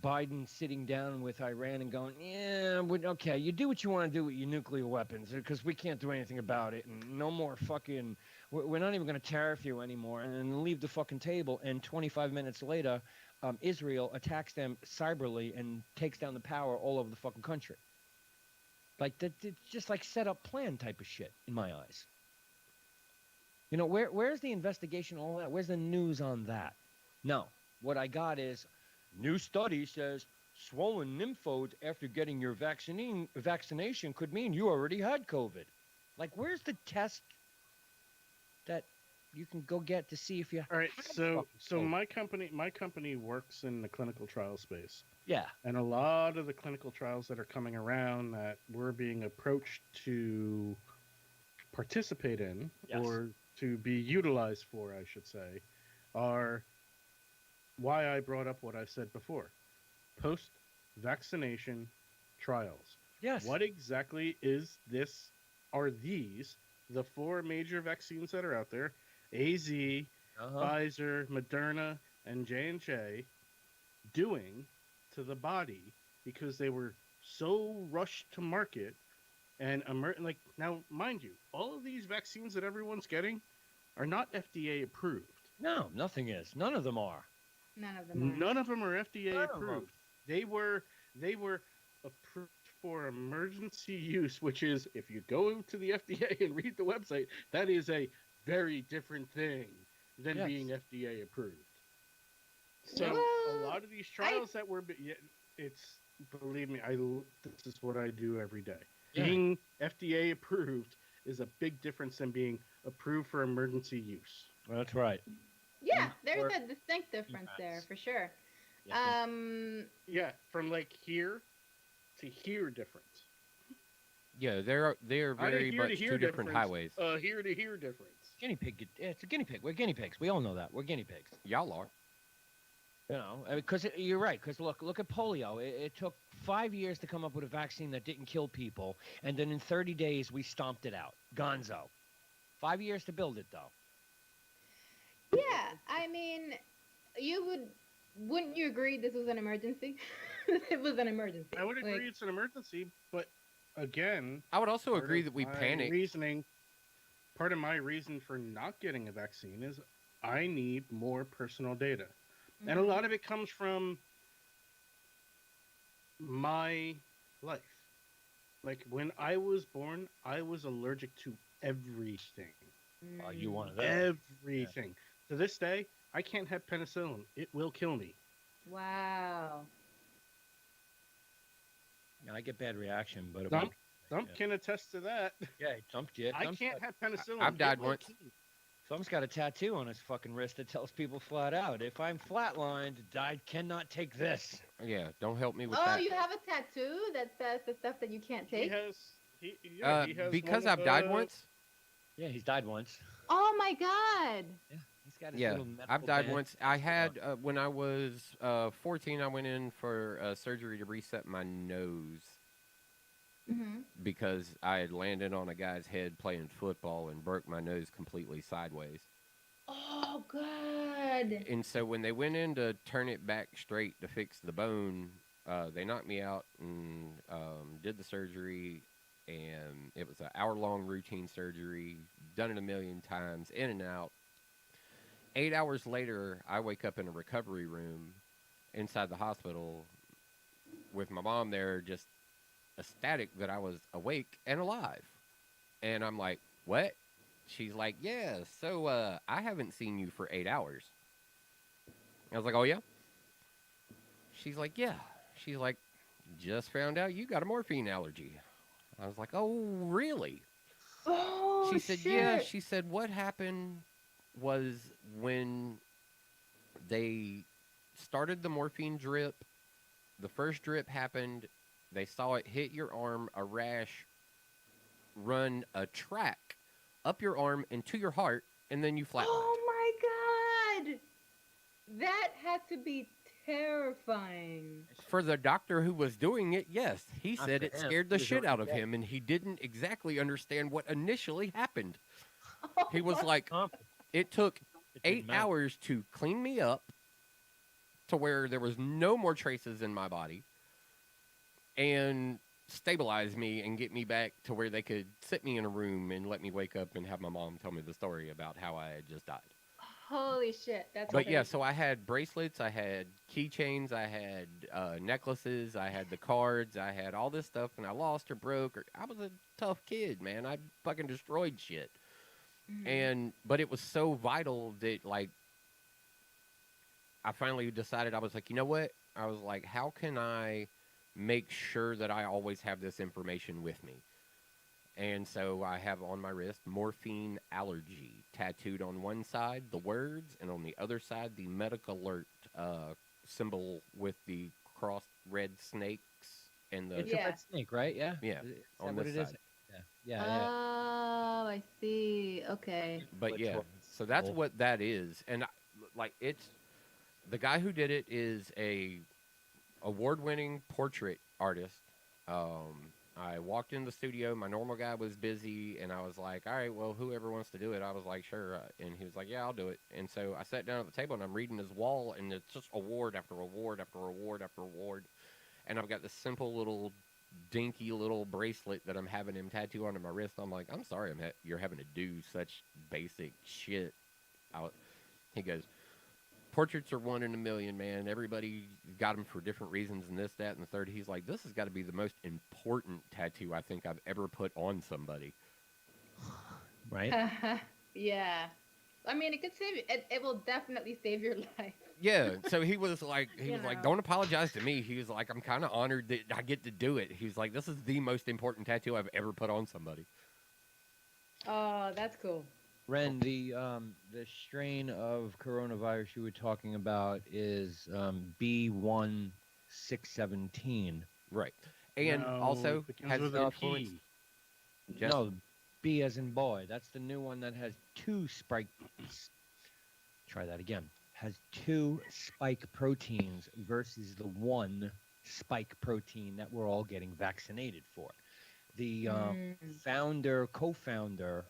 Biden sitting down with Iran and going, yeah, okay, you do what you want to do with your nuclear weapons because we can't do anything about it, and no more fucking we're not even going to tariff you anymore, and then leave the fucking table. And 25 minutes later, Israel attacks them cyberly and takes down the power all over the fucking country. Like that, it's just like set up plan type of shit in my eyes. You know, where's the investigation? All that. Where's the news on that? No. What I got is new study says swollen lymph nodes after getting your vaccination could mean you already had COVID. Like, where's the test that you can go get to see if you? All right, had so fucking COVID? my company works in the clinical trial space, Yeah. and a lot of the clinical trials that are coming around that we're being approached to participate in Yes. or to be utilized for, I should say, are why I brought up what I said before: post-vaccination trials. Yes. What exactly is this? Are these the four major vaccines that are out there? AZ, Uh-huh. Pfizer, Moderna, and J&J doing to the body because they were so rushed to market and like now, mind you, all of these vaccines that everyone's getting are not FDA approved. No, nothing is. None of them are. None of them are. None of them are FDA None of them. approved. They were approved for emergency use, which is, if you go to the FDA and read the website, that is a very different thing than Yes. being FDA approved. So a Well, lot of these trials that were, it's, believe me, this is what I do every day. Yeah. Being FDA approved is a big difference than being approved for emergency use. Well, that's right. Yeah, there's Or- a distinct difference there Yes. for sure. Yeah. Yeah, from like here to here difference. Yeah, they're very here to much here two different difference. highways. Here to here difference. Guinea pig. It's a guinea pig. We're guinea pigs. We all know that. We're guinea pigs. Y'all are. You know, because you're right. Because look at polio. It took 5 years to come up with a vaccine that didn't kill people, and then in 30 days we stomped it out. Gonzo. 5 years to build it, though. Yeah, I mean, wouldn't you agree this was an emergency? It was an emergency. I would agree Like, it's an emergency, but again, I would also part agree of that we my panicked. Part of my reason for not getting a vaccine is I need more personal data. And a mhm. lot of it comes from my life. Like when I was born, I was allergic to everything. You one of those. Everything. To this day, I can't have penicillin. It will kill me. Wow. I get bad reaction, but it Thump, won't- Thump Yeah. can attest to that. Yeah, Thump's it. I can't have penicillin. I've It died will once. kill me. Thump's got a tattoo on his fucking wrist that tells people flat out, if I'm flatlined, I cannot take this. Yeah, don't help me with Oh, that. you have a tattoo that says the stuff that you can't He take? has. He has Because one of I've died the- once. Yeah, he's died once. Oh my god. Yeah, he's got his Yeah, little medical I've died band. once. I had when I was 14. I went in for surgery to reset my nose Mm-hmm. because I had landed on a guy's head playing football and broke my nose completely sideways. Oh god. And so when they went in to turn it back straight to fix the bone, they knocked me out and did the surgery. And it was an hour-long routine surgery, done it a million times, in and out. 8 hours later, I wake up in a recovery room inside the hospital with my mom there, just ecstatic that I was awake and alive. And I'm like, what? She's like, yeah, so I haven't seen you for 8 hours. I was like, oh, yeah? She's like, yeah. She's like, just found out you got a morphine allergy. I was like, oh, really? Oh She said, shit. yeah. She said, what happened was when they started the morphine drip, the first drip happened, they saw it hit your arm, a rash, run a track up your arm and to your heart, and then you flatlined. Oh my god. That had to be terrifying. For the doctor who was doing it, yes. He Not said for it him. scared the He was shit out already of dead. him, and he didn't exactly understand what initially happened. He was like, Thump, it took it didn't 8 matter. hours to clean me up to where there was no more traces in my body. And stabilize me and get me back to where they could sit me in a room and let me wake up and have my mom tell me the story about how I had just died. Holy shit, that's But yeah, crazy. so I had bracelets, I had keychains, I had necklaces, I had the cards, I had all this stuff, and I lost or broke. Or I was a tough kid, man. I fucking destroyed shit. But it was so vital that like I finally decided I was like, you know what? I was like, how can I make sure that I always have this information with me? And so I have on my wrist morphine allergy tattooed on one side, the words, and on the other side, the medical alert symbol with the crossed red snakes and the It's Yeah. a red snake, right? Yeah. Yeah, Is on that what this it is? side. Yeah. Yeah. Yeah. Oh, I see. Okay. But Which yeah, one's so that's full? what that is, and like it's the guy who did it is a award-winning portrait artist. I walked in the studio. My normal guy was busy, and I was like, "All right, well, whoever wants to do it." I was like, "Sure," and he was like, "Yeah, I'll do it." And so I sat down at the table, and I'm reading his wall, and it's just award after award after award after award. And I've got this simple little dinky little bracelet that I'm having him tattoo onto my wrist. I'm like, "I'm sorry, you're having to do such basic shit." He goes, portraits are one in a million, man. Everybody got them for different reasons, and this, that, and the third. He's like, this has got to be the most important tattoo I think I've ever put on somebody. Right. Yeah. I mean, it could save it. It will definitely save your life. Yeah. So he was like, You know. don't apologize to me. He was like, I'm kind of honored that I get to do it. He was like, this is the most important tattoo I've ever put on somebody. Oh, that's cool. Ren, the strain of coronavirus you were talking about is B1617. Right. And No, also it begins has with a influenced. P. No, B as in boy. That's the new one that has two spike. Try that again. Has two spike proteins versus the one spike protein that we're all getting vaccinated for. The co-founder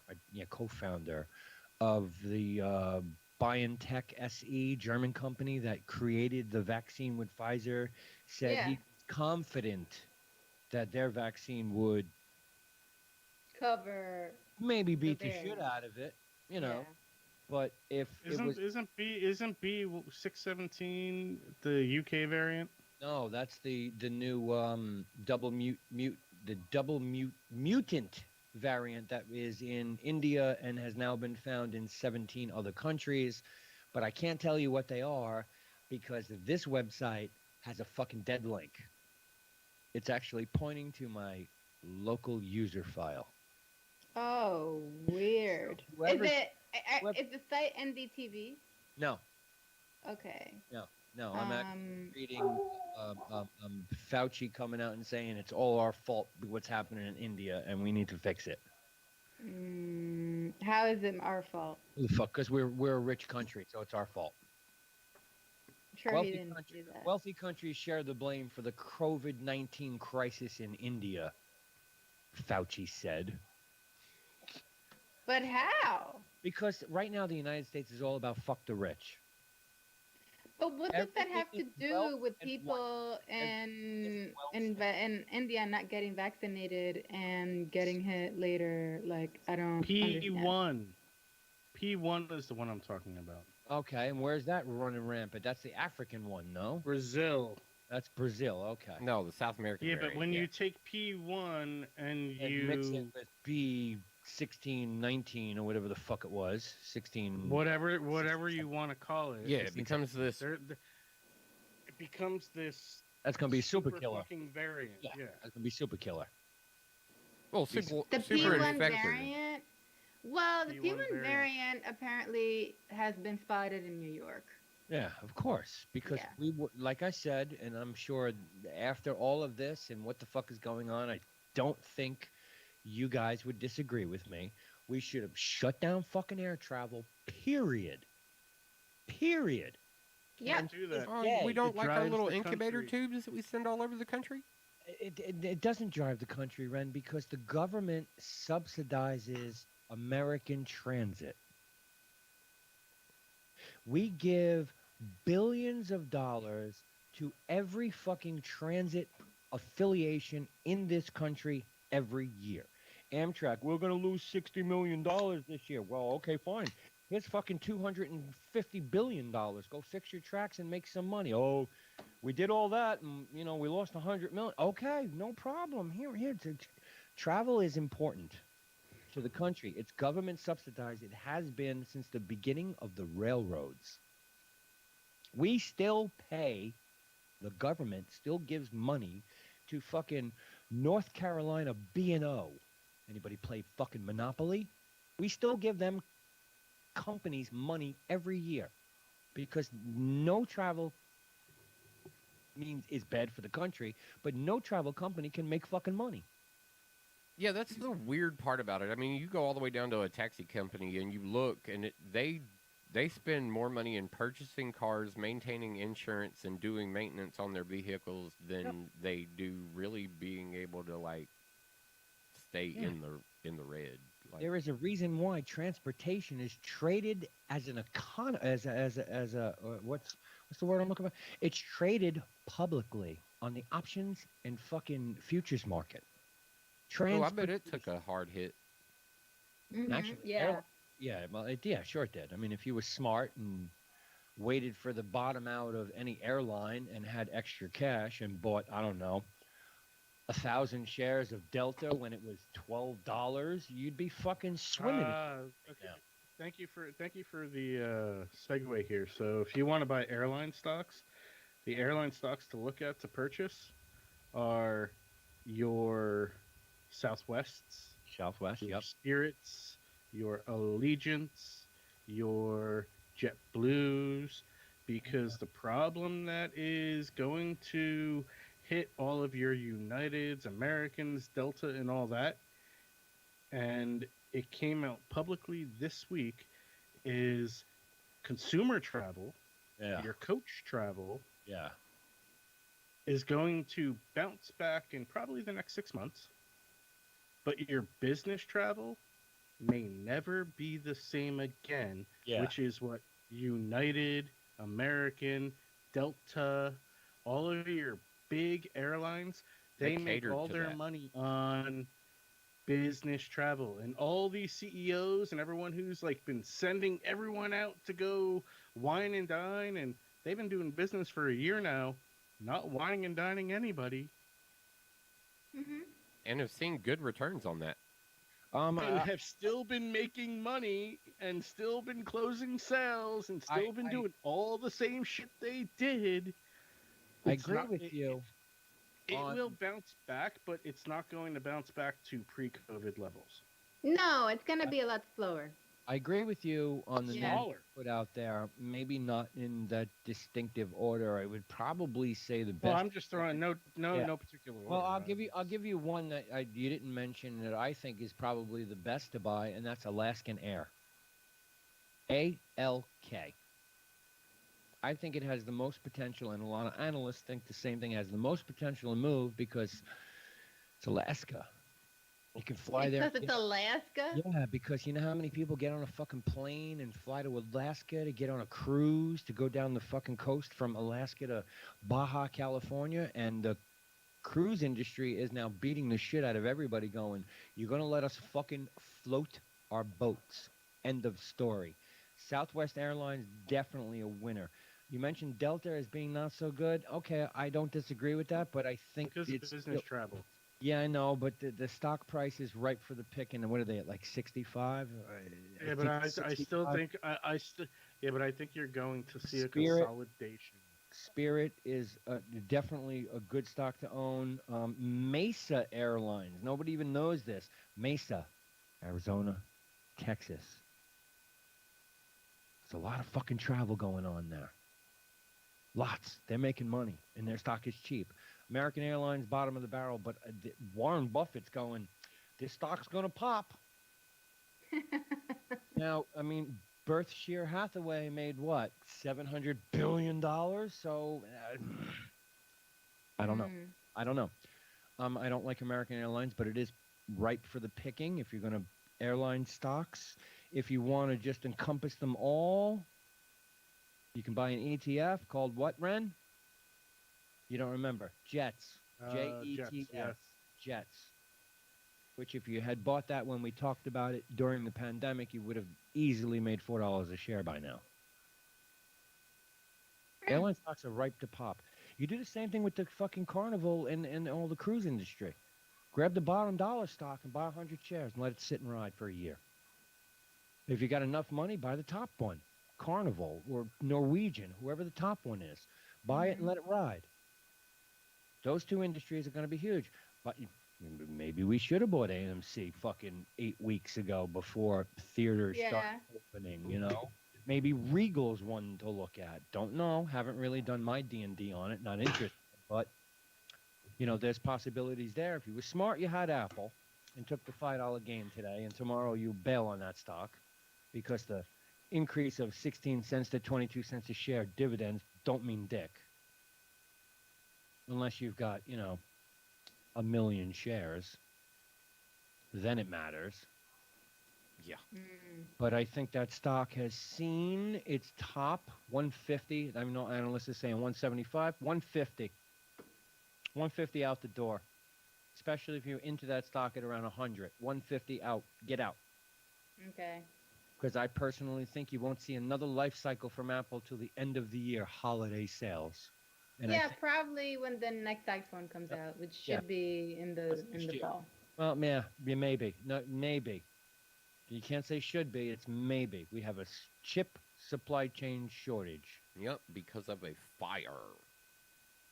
of the BioNTech SE German company that created the vaccine with Pfizer said Yeah. he's confident that their vaccine would Cover. maybe beat the variant. shit out of it, you know. Yeah. But if it was Isn't B617 the UK variant? no, that's the new double mutant variant that is in India and has now been found in 17 other countries. But I can't tell you what they are because this website has a fucking dead link. It's actually pointing to my local user file. Oh, weird. Whoever- Is it? whoever- Is the site NDTV? No, Okay. no, I'm actually reading Fauci coming out and saying it's all our fault what's happening in India and we need to fix it. How is it our fault? Who the fuck? Because we're a rich country, so it's our fault. I'm sure he didn't do that. Wealthy countries share the blame for the COVID-19 crisis in India, Fauci said. But how? Because right now the United States is all about fuck the rich. But what does that have to Everything is do wealth with and people is wealth. in India not getting vaccinated and getting hit later? Like, I don't understand. P1 is the one I'm talking about. Okay, and where's that running rampant? That's the African one, no? Brazil. That's Brazil, okay. No, the South American Yeah, variant. but when you take P1 and And mix you it with B1619 or whatever the fuck it was, 16... whatever you want to call it. Yeah, it becomes this. It becomes this That's going to be super killer. fucking variant. Yeah, Yeah. that's going to be super killer. Well, super The super P1 infected. variant. Well, the P1 P1 variant. variant apparently has been spotted in New York. Yeah, of course. Because Yeah. we were, like I said, and I'm sure after all of this and what the fuck is going on, I don't think you guys would disagree with me. We should have shut down fucking air travel, period. Period. Yeah. Can't do that. Oh, Yeah, we don't it like our drives little the incubator country. tubes that we send all over the country. It doesn't drive the country, Ren, because the government subsidizes American transit. We give billions of dollars to every fucking transit affiliation in this country every year. Amtrak, we're going to lose $60 million this year. Well, okay, fine. Here's fucking $250 billion. Go fix your tracks and make some money. Oh, we did all that and, we lost 100 million. Okay, no problem. Here. Travel is important to the country. It's government subsidized. It has been since the beginning of the railroads. We still pay, the government still gives money to fucking North Carolina B&O. Anybody play fucking Monopoly? We still give them companies money every year because no travel means is bad for the country, but no travel company can make fucking money. Yeah, that's the weird part about it. I mean, you go all the way down to a taxi company and you look, and they spend more money in purchasing cars, maintaining insurance, and doing maintenance on their vehicles than they do really being able to like stay in the red. Like, There is a reason why transportation is traded as an what's the word I'm looking for? It's traded publicly on the options and fucking futures market. I bet it took a hard hit. Actually, Yeah. Sure it did. I mean, if you were smart and waited for the bottom out of any airline and had extra cash and bought, I don't know, 1,000 shares of Delta when it was $12, you'd be fucking swimming. Okay. Yeah. Thank you for the segue here. So if you want to buy airline stocks, the airline stocks to look at to purchase are your Southwests, Southwest, your yep. Spirits, your Allegiance, your JetBlues, because the problem that is going to hit all of your Uniteds, Americans, Delta, and all that, and it came out publicly this week, is consumer travel, your coach travel, is going to bounce back in probably the next 6 months. But your business travel may never be the same again, which is what United, American, Delta, all of your big airlines, they make all their money on business travel. And all these CEOs and everyone who's like been sending everyone out to go wine and dine, and they've been doing business for a year now, not wining and dining anybody. And have seen good returns on that. And have still been making money and still been closing sales and still been doing all the same shit they did. I agree with you. It will bounce back, but it's not going to bounce back to pre-COVID levels. No, it's going to be a lot slower. I agree with you on the smaller put out there. Maybe not in that distinctive order. I would probably say the best. Well, I'm just throwing no particular order. Well, I'll give you one that you didn't mention that I think is probably the best to buy, and that's Alaskan Air. ALK. I think it has the most potential, and a lot of analysts think the same thing, has the most potential to move because it's Alaska. You can fly there. Because it's Alaska? Yeah, because you know how many people get on a fucking plane and fly to Alaska to get on a cruise to go down the fucking coast from Alaska to Baja, California? And the cruise industry is now beating the shit out of everybody going, you're going to let us fucking float our boats. End of story. Southwest Airlines, definitely a winner. You mentioned Delta as being not so good. Okay, I don't disagree with that, but I think because it's business travel. Yeah, I know, but the stock price is ripe for the picking. And what are they at, like 65? Yeah, but I still think but I think you're going to see a consolidation. Spirit is definitely a good stock to own. Mesa Airlines, nobody even knows this. Mesa, Arizona, Texas. There's a lot of fucking travel going on there. Lots. They're making money, and their stock is cheap. American Airlines, bottom of the barrel, but Warren Buffett's going, this stock's going to pop. Now, I mean, Berkshire Hathaway made what, $700 billion? So, I don't know. I don't know. I don't like American Airlines, but it is ripe for the picking if you're going to airline stocks. If you want to just encompass them all, you can buy an ETF called what, Ren? You don't remember? Jets. Jets, JETS, yes. Jets. Which, if you had bought that when we talked about it during the pandemic, you would have easily made $4 a share by now. Airline stocks are ripe to pop. You do the same thing with the fucking Carnival and all the cruise industry. Grab the bottom dollar stock and buy 100 shares and let it sit and ride for a year. If you got enough money, buy the top one. Carnival or Norwegian, whoever the top one is. Buy it and let it ride. Those two industries are going to be huge. But maybe we should have bought AMC fucking 8 weeks ago before theaters started opening, you know? Maybe Regal's one to look at. Don't know. Haven't really done my D&D on it. Not interested. But, you know, there's possibilities there. If you were smart, you had Apple and took the $5 gain today, and tomorrow you bail on that stock because the increase of 16 cents to 22 cents a share dividends don't mean dick. Unless you've got, you know, 1 million shares. Then it matters. Yeah. But I think that stock has seen its top 150. I know analysts are saying 175, 150. 150 out the door. Especially if you're into that stock at around 100. 150 out. Get out. Okay. Because I personally think you won't see another life cycle from Apple till the end of the year, holiday sales. And yeah, probably when the next iPhone comes out, which should be in the fall. Well, yeah, maybe. No, maybe. You can't say should be. It's maybe. We have a chip supply chain shortage. Yep, because of a fire.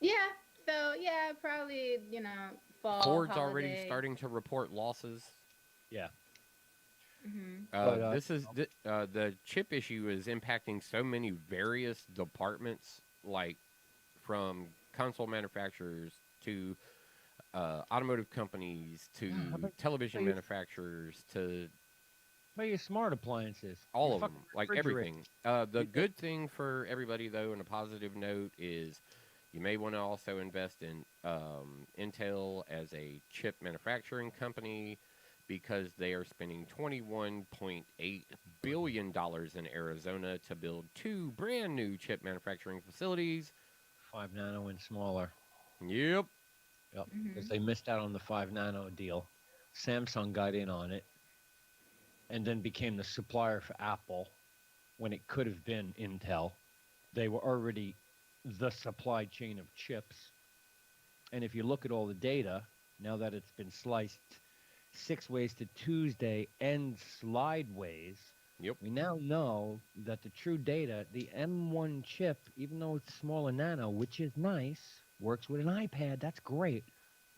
Yeah. So yeah, probably fall. Ford's holiday. already starting to report losses. Yeah. This is the chip issue is impacting so many various departments, like from console manufacturers to automotive companies to television manufacturers to But your smart appliances. all of them, like everything. The good thing for everybody, though, and a positive note is you may want to also invest in Intel as a chip manufacturing company because they are spending $21.8 billion in Arizona to build 2 brand new chip manufacturing facilities. 5 nano and smaller. Yep. Yep. Because they missed out on the 5 nano deal. Samsung got in on it and then became the supplier for Apple when it could have been Intel. They were already the supply chain of chips. And if you look at all the data, now that it's been sliced 6 ways to Tuesday and slideways, we now know that the true data, the M1 chip, even though it's smaller nano, which is nice, works with an iPad, that's great,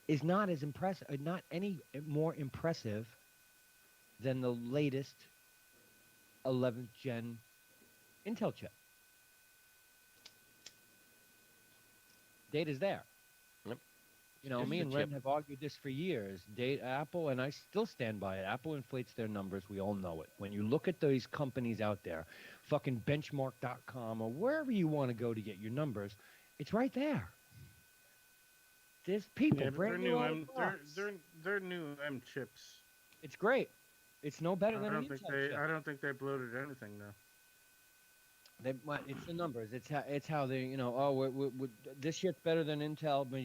is not as impressive, not any more impressive than the latest 11th gen Intel chip. Data's there. Yep. You know, me and Ren have argued this for years. Apple, and I still stand by it, Apple inflates their numbers. We all know it. When you look at these companies out there, fucking benchmark.com or wherever you want to go to get your numbers, it's right there. There's people. Yeah, brand new they're new M chips. It's great. It's no better than I an Intel chip. I don't think they bloated anything though. It's the numbers. It's how they, you know, we're, this shit's better than Intel, but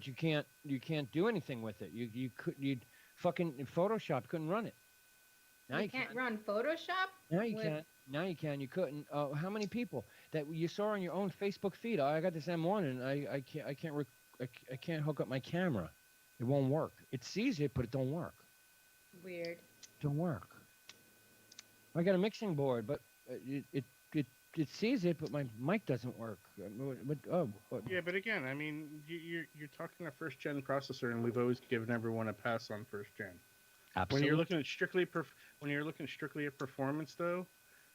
you can't do anything with it. You fucking Photoshop couldn't run it. Now you can't run Photoshop. Now you can. Now you can. You couldn't. How many people that you saw on your own Facebook feed? Oh, I got this M1 and I can't hook up my camera. It won't work. It sees it, but it don't work. Weird. It don't work. I got a mixing board, but it sees it, but my mic doesn't work. Yeah, but again, I mean, you're talking a first gen processor, and we've always given everyone a pass on first gen. Absolutely. When you're looking strictly at performance, though,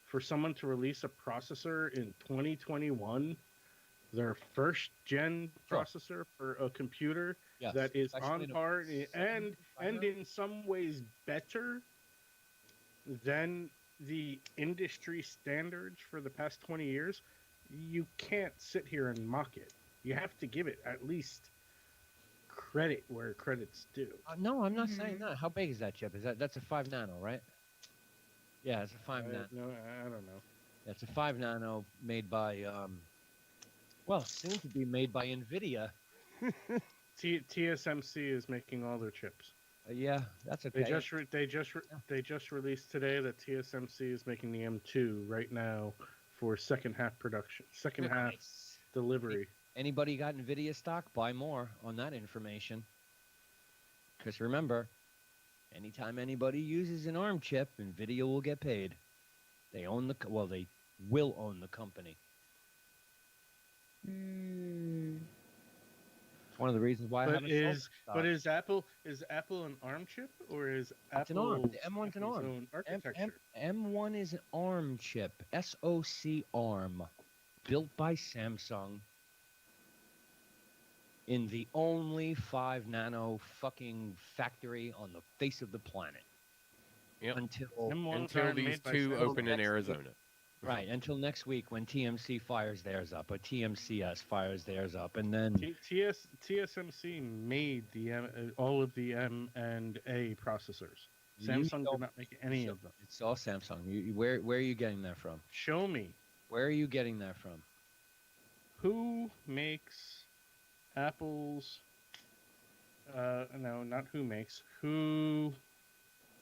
for someone to release a processor in 2021, their first gen processor for a computer that is on par and in some ways better than the industry standards for the past 20 years, you can't sit here and mock it. You have to give it at least credit where credit's due. No, I'm not saying that. How big is that chip? That's a 5 nano, right? Yeah, it's a 5 nano. No, I don't know. It's a 5 nano made by, soon to be made by NVIDIA. TSMC is making all their chips. Yeah, that's okay. They just released today that TSMC is making the M2 right now for second half production, second half Nice. delivery. Anybody got NVIDIA stock? Buy more on that information. Because remember, anytime anybody uses an ARM chip, NVIDIA will get paid. They own the they will own the company. Mm. It's one of the reasons why I But haven't sold is stock. but is Apple an ARM chip or is It's an ARM. Apple's, The M1's an Apple's ARM. own architecture? M1 is an ARM chip. SoC ARM, built by Samsung in the only 5 nano fucking factory on the face of the planet. Yep. Until M1s Until aren't these made by two Samsung. open in next Arizona. right until next week when TMC fires theirs up, or TMCS fires theirs up, and then TSMC made all of the M and A processors. you Samsung don't- did not make any of them. It's all Samsung. Where are you getting that from? Show me Where are you getting that from? who makes Apple's. No, not who makes. Who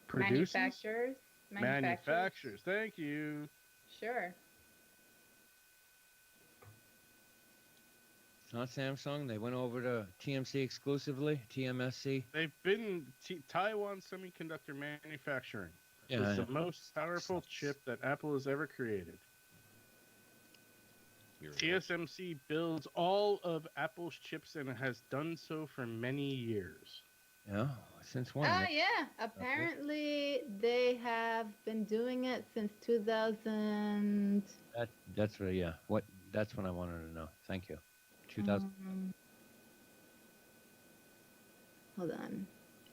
produces? Manufacturers. Manufacturers. Thank you. Sure. It's not Samsung. They went over to TMC exclusively. TMSC. They've been Taiwan Semiconductor Manufacturing. Yeah, It's the most powerful chip that Apple has ever created. TSMC builds all of Apple's chips and has done so for many years. yeah. Since when? Oh yeah. Apparently they have been doing it since 2000. That's what. Yeah. What? That's what I wanted to know. Thank you. 2000. Hold on.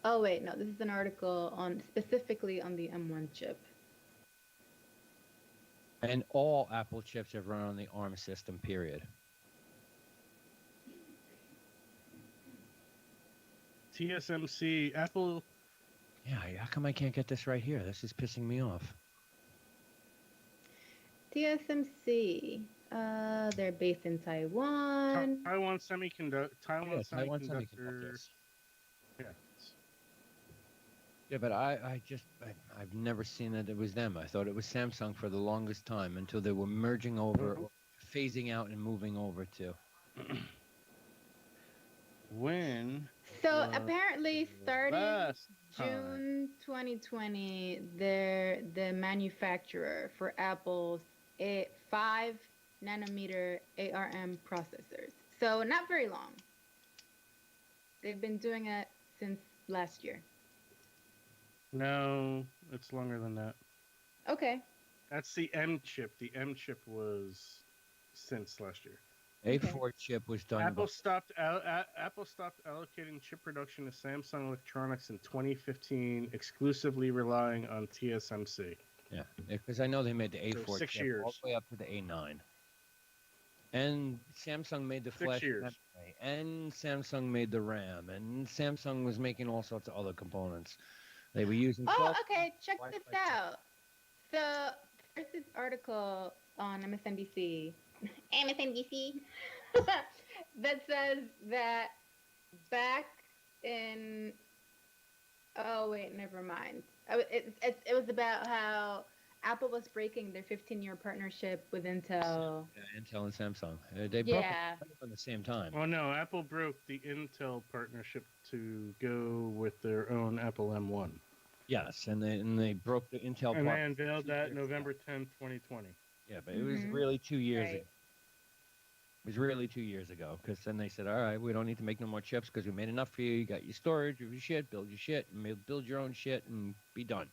Oh wait, no. This is an article on specifically on the M1 chip. And all Apple chips have run on the ARM system. Period. TSMC, Apple. Yeah. How come I can't get this right here? This is pissing me off. TSMC. They're based in Taiwan. Taiwan Semiconductor. Yeah, Taiwan Semiconductors. Yeah. Yeah, but I've never seen that it was them. I thought it was Samsung for the longest time until they were merging over, phasing out and moving over to. When? So apparently, starting last June 2020, they're the manufacturer for Apple's 5 nanometer ARM processors. So not very long. They've been doing it since last year. No, it's longer than that. Okay. That's the M chip. The M chip was since last year. A4 chip was done. Apple stopped allocating chip production to Samsung Electronics in 2015, exclusively relying on TSMC. Yeah, because I know they made the A4 So 6 chip all years. the way up to the A9. And Samsung made the 6 flash years. memory, and Samsung made the RAM, and Samsung was making all sorts of other components. They were using. Oh, 12 okay. Check Wi-Fi this chip. out. So there's this article on MSNBC, MSNBC, that says that back in. Oh wait, never mind. It was about how Apple was breaking their 15-year partnership with Intel. Yeah, Intel and Samsung. They broke Yeah. it at the same time. Well, no, Apple broke the Intel partnership to go with their own Apple M1. Yes, and they broke the Intel. And they part unveiled 2 that years ago. November 10th, 2020. Yeah, but it was Mhm. really 2 years Right. ago. It was really 2 years ago, because then they said, all right, we don't need to make no more chips because we made enough for you. You got your storage of your shit, build your shit, and build your own shit, and be done.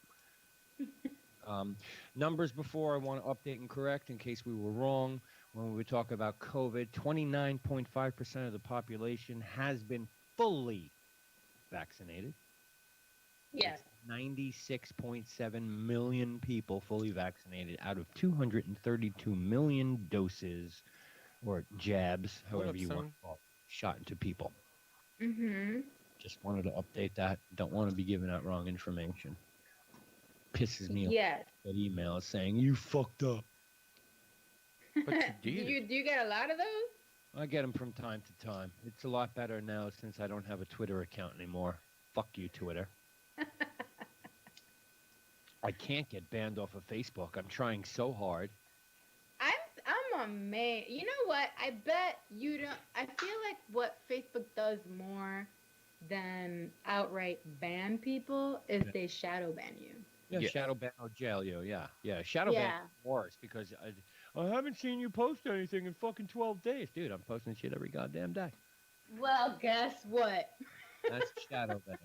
Numbers before I want to update and correct in case we were wrong. When we talk about COVID, 29.5% of the population has been fully vaccinated. Yes. 96.7 million people fully vaccinated out of 232 million doses or jabs, What however up, you want son? to call it, shot into people. Mm-hmm. Just wanted to update that. Don't want to be giving out wrong information. Pisses me off. Yes. That email saying you fucked up. But you did. Do you get a lot of those? I get them from time to time. It's a lot better now since I don't have a Twitter account anymore. Fuck you, Twitter. I can't get banned off of Facebook. I'm trying so hard. I'm amazed. You know what? I bet you don't. I feel like what Facebook does more than outright ban people is Yeah. they shadow ban you. Yeah, Yeah. shadow ban or jail you. Yeah, yeah. Shadow ban Yeah. is worse because I haven't seen you post anything in fucking 12 days, dude. I'm posting shit every goddamn day. Well, guess what? That's shadow ban.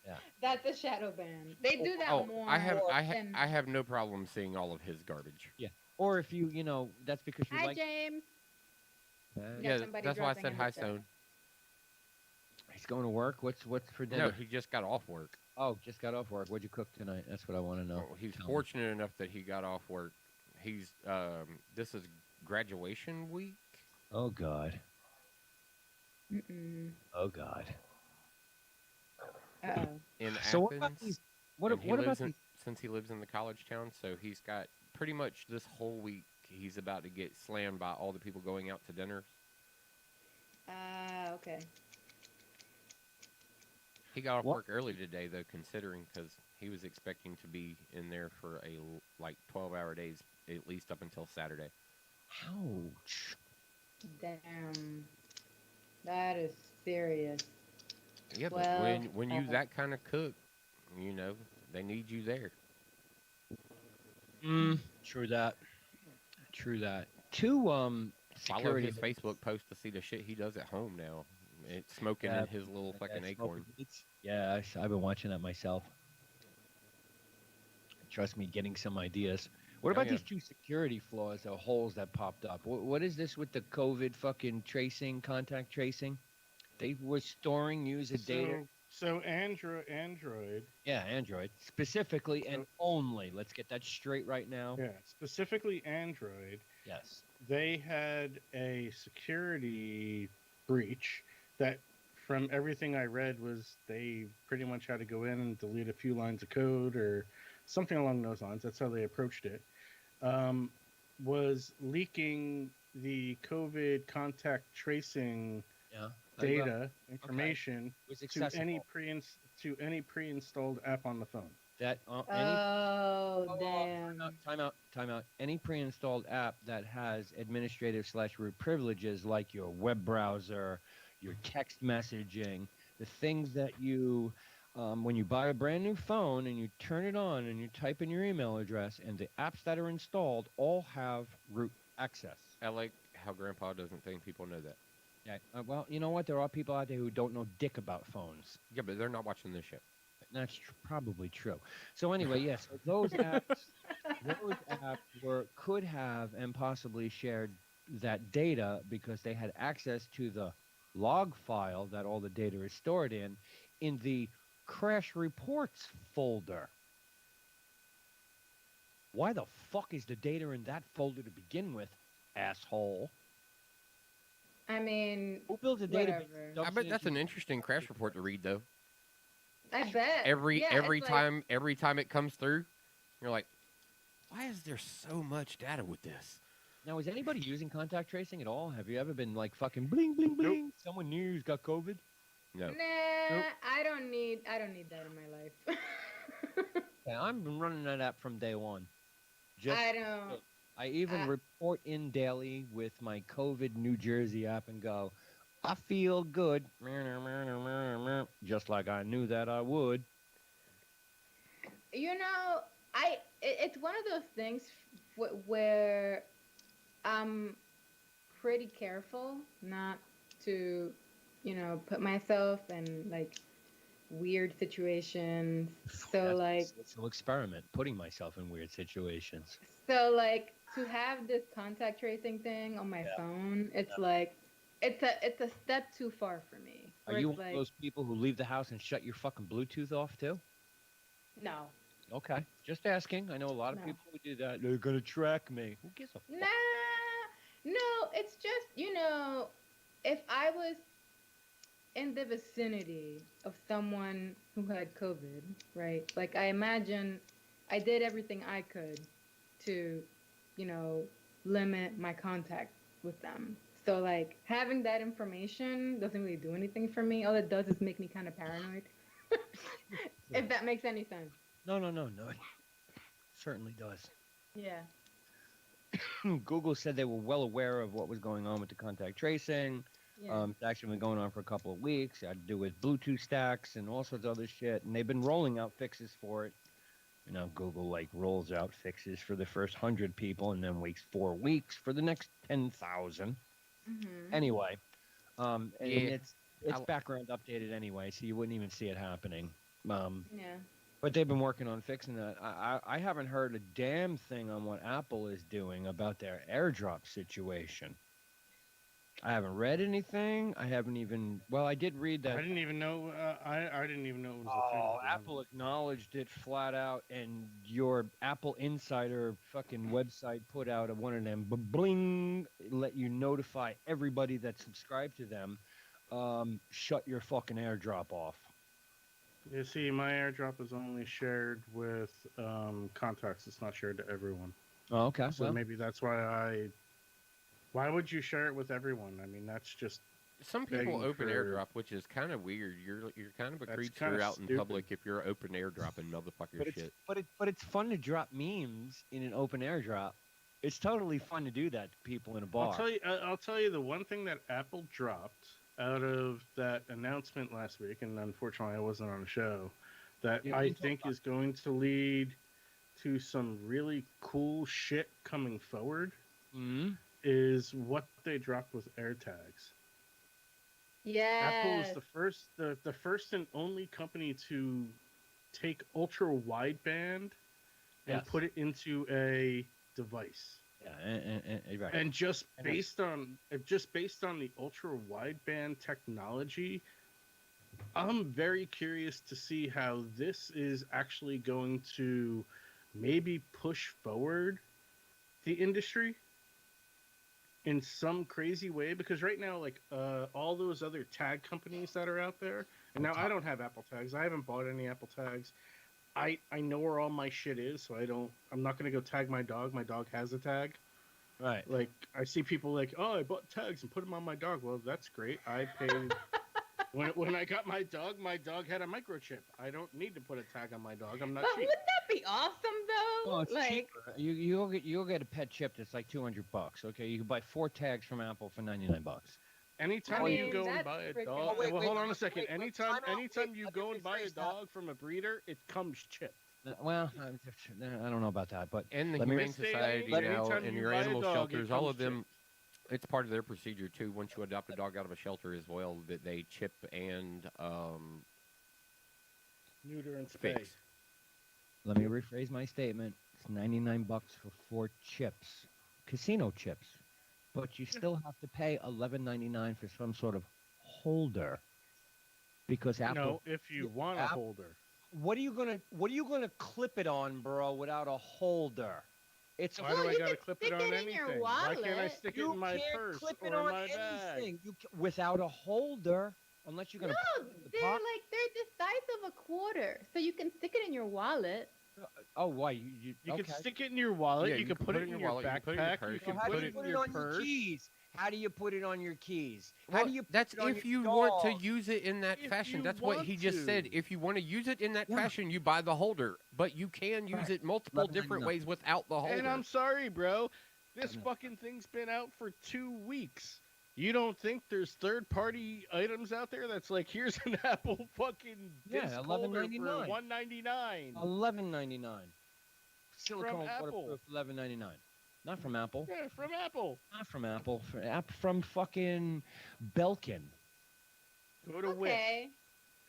Yeah. That's a shadow ban. They do that Oh, more. I than... have no problem seeing all of his garbage. Or if you know, that's because you Hi, like. James. Uh, Yeah, Yeah, somebody that's why I dropping said in hi, the chat. Stone. he's going to work. What's for dinner? No, he just got off work. Oh, just got off work. What'd you cook tonight? That's what I want to know. Well, he's Tell me. fortunate enough that he got off work. He's this is graduation week. Oh God. Mm-mm. Oh God. Uh-oh. In So what Athens. about these? What and he about lives in, these? since he lives in the college town, so he's got pretty much this whole week he's about to get slammed by all the people going out to dinner. Okay. He got off What? work early today though, considering because he was expecting to be in there for like 12-hour days at least up until Saturday. Ouch. Damn. That is serious. Yeah, but Well, when you that kind of cook, you know they need you there. True that. True that. Two Follow security. his Facebook post to see the shit he does at home now. It's smoking Yeah, in his little fucking Yeah, acorn. Yeah, I've been watching that myself. Trust me, getting some ideas. What Oh, about yeah. these two security flaws or holes that popped up? What is this with the COVID fucking tracing, contact tracing? They were storing user data. So Android, Yeah, Android specifically and only. Let's get that straight right now. yeah, specifically Android, Yes. they had a security breach that, from everything I read, was they pretty much had to go in and delete a few lines of code or something along those lines. That's how they approached it. Was leaking the COVID contact tracing Yeah. data information was to accessible. any pre-installed app on the phone. That Oh, damn. Time out. Any pre-installed app that has administrative / root privileges like your web browser, your text messaging, the things that you, when you buy a brand new phone and you turn it on and you type in your email address and the apps that are installed all have root access. I like how Grandpa doesn't think people know that. Yeah. Well, you know what? There are people out there who don't know dick about phones. Yeah, but they're not watching this shit. That's probably true. So anyway, yes, those apps could have and possibly shared that data because they had access to the log file that all the data is stored in the crash reports folder. Why the fuck is the data in that folder to begin with, asshole? I mean, Who builds a database? whatever. I bet that's an interesting crash report to read though. I bet. Every Yeah, every it's like- time it comes through, you're like, why is there so much data with this? Now, is anybody using contact tracing at all? Have you ever been like fucking bling bling bling? Someone near you's got COVID? No. Nah, Nope. I don't need that in my life. Yeah, I've been running that app from day one. Just I don't. I even report in daily with my COVID New Jersey app and go, I feel good, just like I knew that I would. You know, it's one of those things where I'm pretty careful not to, put myself in like weird situations. So That's like, a social experiment, putting myself in weird situations. so like to have this contact tracing thing on my phone, it's like, it's a step too far for me. Are where you it's one like, of those people who leave the house and shut your fucking Bluetooth off too? no. Okay, just asking. I know a lot of No. people who do that. They're gonna track me. Who gives a fuck? Nah, no, it's just, if I was in the vicinity of someone who had COVID, right? Like, I imagine I did everything I could to, limit my contact with them. So like having that information doesn't really do anything for me. All it does is make me kind of paranoid. If that makes any sense. No. It certainly does. Yeah. Google said they were well aware of what was going on with the contact tracing. Yeah. It's actually been going on for a couple of weeks. It had to do with Bluetooth stacks and all sorts of other shit. And they've been rolling out fixes for it. You know, Google like rolls out fixes for the first 100 people and then waits 4 weeks for the next 10,000. Mm-hmm. Anyway, and Yeah. it's background updated anyway, so you wouldn't even see it happening. Yeah. But they've been working on fixing that. I haven't heard a damn thing on what Apple is doing about their AirDrop situation. I haven't read anything. I haven't even. Well, I did read that. I didn't even know. I didn't even know it was a thing. Oh, Apple acknowledged it flat out, and your Apple Insider fucking website put out one of them bling, let you notify everybody that's subscribed to them. Shut your fucking AirDrop off. You see, my AirDrop is only shared with contacts. It's not shared to everyone. Oh, okay. So Well, maybe that's why Why would you share it with everyone? I mean, that's just Some people begging open for- airdrop, which is kind of weird. You're kind of a That's creature kinda out in stupid. public if you're open airdropping motherfucker but it's shit. but it's fun to drop memes in an open AirDrop. It's totally fun to do that to people in a bar. I'll tell you the one thing that Apple dropped out of that announcement last week, and unfortunately I wasn't on the show, that Yeah, I we can talk think about is going to lead to some really cool shit coming forward Mhm. is what they dropped with AirTags. Apple Yes. is the first and only company to take ultra wideband and Yes. put it into a device. Yeah, and right. And just I know. based on the ultra wideband technology, I'm very curious to see how this is actually going to maybe push forward the industry in some crazy way, because right now, like all those other tag companies that are out there, and now I don't have Apple tags. I haven't bought any Apple tags. I know where all my shit is, so I'm not gonna go tag my dog. My dog has a tag. Right. Like, I see people like, oh, I bought tags and put them on my dog. Well, that's great. I paid when I got my dog had a microchip. I don't need to put a tag on my dog. I'm not But cheap. wouldn't that be awesome though? Well, it's like, cheaper. You'll get a pet chip that's like $200. Okay, you can buy 4 tags from Apple for $99. Anytime I you mean, go and that's buy a freaking- dog, Oh, wait, well, wait, hold on a wait, second. wait, Anytime time out. you Wait, go let me and buy a rephrase that. dog from a breeder, it comes chipped. Well, I don't know about that, but And the Let me- Humane Stay- Society let- now anytime and you your buy a animal dog, it shelters, all comes of them, it's part of their procedure too. Once you adopt a dog out of a shelter as well, that they chip and Neuter and spay. fix. let me rephrase my statement. It's $99 for 4 chips, casino chips, but you still have to pay $11.99 for some sort of holder, because Apple. No, if you want a App- holder. What are you gonna clip it on, bro? Without a holder, it's Why do Well, I you gotta can clip stick it on it in your anything? Why can't I wallet. stick it you in my can't purse clip it or on my bag? anything. Without a holder, unless you're gonna. No, put it in the they're pocket. like they're the size of a quarter, so you can stick it in your wallet. Oh, why you You okay. can stick it in your wallet. Yeah, you can put it in your wallet, you can put it in your backpack. purse, You you can So how put do it you put in it your on your purse. keys? How do you put it on your keys? How Well, do you put that's it on if your you want to dog? use it in that If fashion. you That's what he want just said. to. If you want to use it in that Yeah. fashion, you buy the holder. But you can use Right. it multiple $11.99. different ways without the holder. And I'm sorry, bro. This know. fucking thing's been out for 2 weeks. You don't think there's third-party items out there that's like, here's an Apple fucking Yeah, disc holder for $11.99. $199? $11.99. Silicone Apple. waterproof $11.99. Not from Apple. Yeah, from Apple. Not from Apple. From fucking Belkin. Go to Wish. Okay,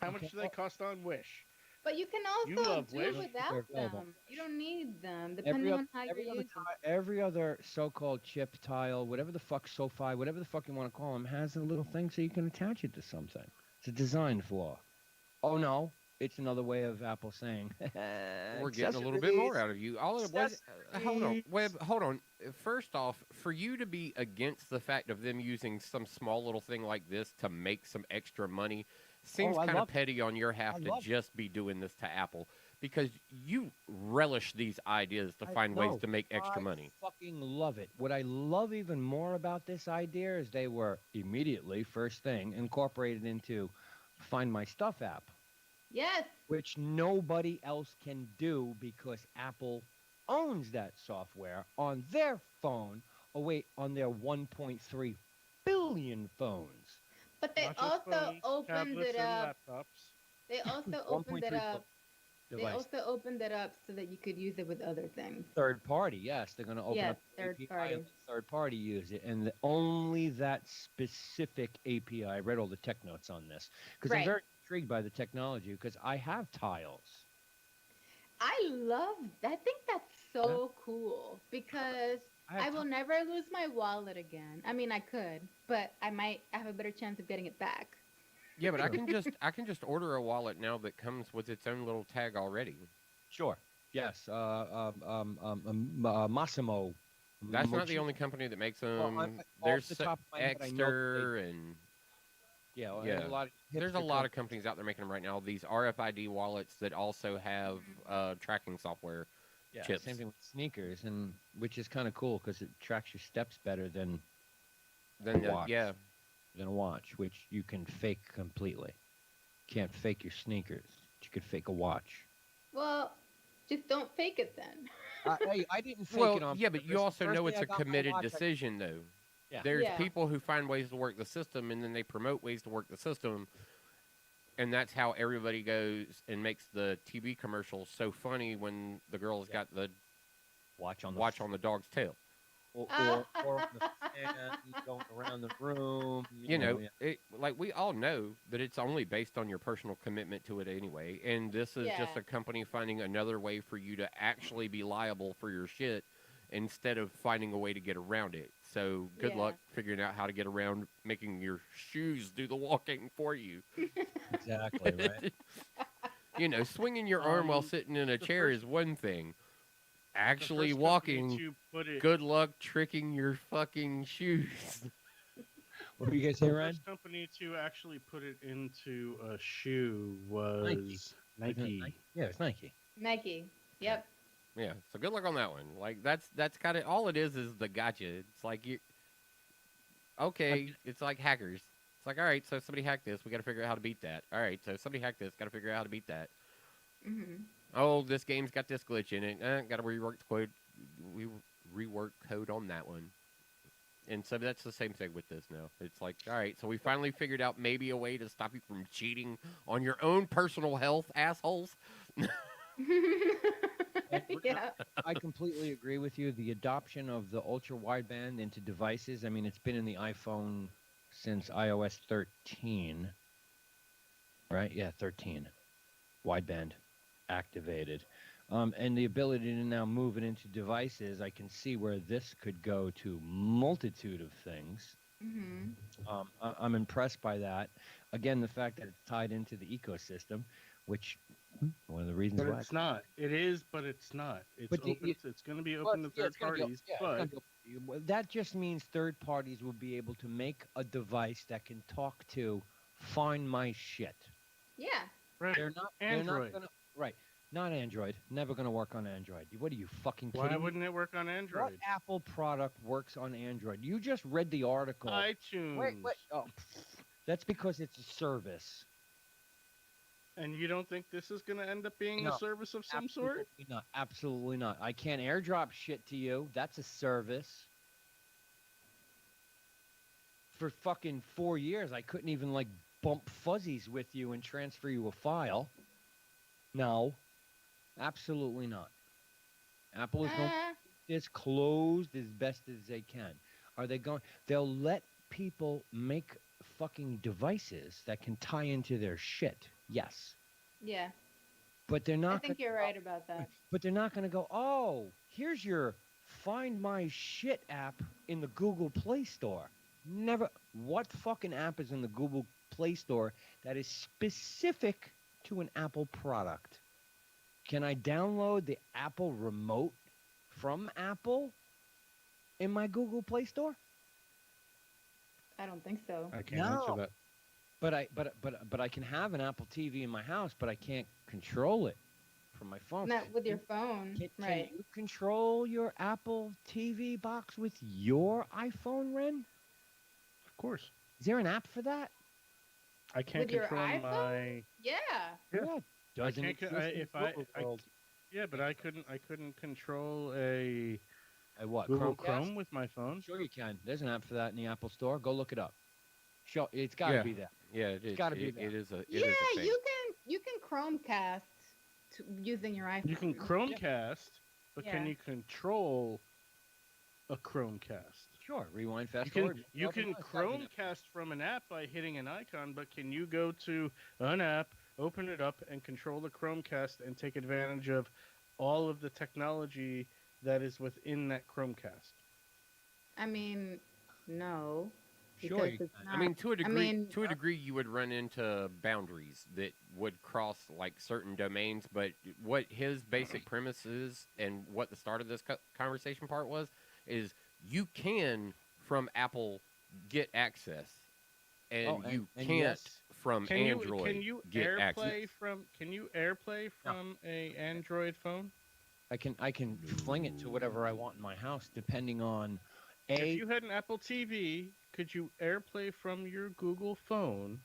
How much Okay. do they cost on Wish? but you can You also love do Wish. without They're available. them. You don't need them, Every, depending oth- on how you're every, other using. every other so-called chip tile, whatever the fuck, SoFi, whatever the fuck you want to call them, has a little thing so you can attach it to something. It's a design flaw. Oh no, it's another way of Apple saying We're getting a little bit more out of you. All it was, hold on, Accessories. Webb, hold on. First off, for you to be against the fact of them using some small little thing like this to make some extra money seems I kind of love it. petty on your half I to love it. just be doing this to Apple. because you relish these ideas to find ways know. to make extra I money. fucking love it. What I love even more about this idea is they were immediately, first thing, incorporated into Find My Stuff app, Yes. which nobody else can do because Apple owns that software on their phone. Oh, wait, on their 1.3 billion phones. But they Not just also phones, opened tablets, it and up. laptops. They also 1.3 opened it up. They device. also opened it up so that you could use it with other things. Third party, yes. They're going to open Yes, up the third API party. and let third party use it. And only that specific API. I read all the tech notes on this because I'm Right. very intrigued by the technology because I have tiles. I think that's so cool because I will never lose my wallet again. I mean, I could, but I might have a better chance of getting it back. Yeah, but Sure. I can just order a wallet now that comes with its own little tag already. Sure. Yes. Massimo. That's not the Mochi- only company that makes them. Well, off There's the top of my head, I know Exter and Yeah. Well, Yeah. there's there's a lot of companies out there making them right now. These RFID wallets that also have tracking software. chips. Same thing with sneakers, and which is kind of cool because it tracks your steps better than Then watch. yeah, a watch, which you can fake completely. Can't fake your sneakers. But you could fake a watch. Well, just don't fake it then. Hey, I didn't fake well, it on yeah, but purpose. you The also first know day it's I a got my committed watch, decision, though. Yeah. There's Yeah. people who find ways to work the system, and then they promote ways to work the system, and that's how everybody goes and makes the TV commercials so funny when the girl's got the watch on the dog's tail. or on the fan, going around the room. You know, yeah. like we all know that it's only based on your personal commitment to it anyway, and this is just Yeah. a company finding another way for you to actually be liable for your shit instead of finding a way to get around it. So good Yeah. luck figuring out how to get around making your shoes do the walking for you. Exactly right. You know, swinging your arm while Um, sitting in a the chair first- is one thing. The Actually first company walking, to put it, good luck tricking your fucking shoes. What do you guys say, the Ryan? first company to actually put it into a shoe was Nike. Yeah, it's Nike. Nike. Yep. Yeah, so good luck on that one. Like that's kind of all it is the gotcha. It's like you, okay, it's like hackers. It's like all right, so somebody hacked this, we got to figure out how to beat that. All right, so somebody hacked this, got to figure out how to beat that. Hmm. Oh, this game's got this glitch in it. Got to rework the code. We rework code on that one. And so that's the same thing with this now. It's like, all right, so we finally figured out maybe a way to stop you from cheating on your own personal health, assholes. Yeah. I completely agree with you. The adoption of the ultra wideband into devices. I mean, it's been in the iPhone since iOS 13, right? Yeah, 13. Wideband activated. And the ability to now move it into devices, I can see where this could go to multitude of things. Hmm. I'm impressed by that. Again, the fact that it's tied into the ecosystem, which one of the reasons But why. it's not. It is, but it's not. It's But open. you- It's going to be Well, open to yeah, third it's gonna be parties, it's but gonna be well, that just means third parties will be able to make a device that can talk to Find My Shit. Yeah. right. They're not Android. gonna right. Not Android. Never gonna work on Android. What are you fucking kidding Why me? wouldn't it work on What Android? Apple product works on Android? You just read the article. iTunes. Wait. Oh, that's because it's a service. And you don't think this is going to end up being No, a service of some sort? Absolutely not. Absolutely not. I can't airdrop shit to you. That's a service. For fucking 4 years, I couldn't even like bump fuzzies with you and transfer you a file. No, absolutely not. Apple is going to Uh, keep this closed as best as they can. Are they going? They'll let people make fucking devices that can tie into their shit. Yes, yeah. but they're I not. think you're right about that. But they're not going to go, oh, here's your Find My Shit app in the Google Play Store. Never. What fucking app is in the Google Play Store that is specific to an Apple product? Can I download the Apple remote from Apple in my Google Play Store? I don't think so. I can't No. answer that. But I can have an Apple TV in my house, but I can't control it from my phone. Not with your phone, Can right? you control your Apple TV box with your iPhone, Ren? Of course. Is there an app for that? I can't With your control iPhone? my. Yeah. Yeah. Doesn't I can't. exist in Google world. Yeah, but I couldn't control a A what? Google Chromecast? Chrome with my phone. Sure you can. There's an app for that in the Apple Store. Go look it up. Sure, it's got to Yeah. be there. Yeah, it is. gotta be It there. is a. It Yeah, is a thing. you can Chromecast using your iPhone. You can Chromecast, but can Yeah. you control a Chromecast? Sure. Rewind, fast You can forward. you Nothing can else, gotta be there. Chromecast from an app by hitting an icon, but can you go to an app, open it up, and control the Chromecast and take advantage of all of the technology that is within that Chromecast? I mean, no. Sure, because you it's can. I mean, to a degree, mean, to a degree, you would run into boundaries that would cross like certain domains. But what his basic premise is, and what the start of this conversation part was, is you can from Apple get access, and Oh, you and can't yes. from Can Android you get AirPlay access. from a Android phone? I can fling it to whatever I want in my house, depending on If you had an Apple TV, could you AirPlay from your Google phone?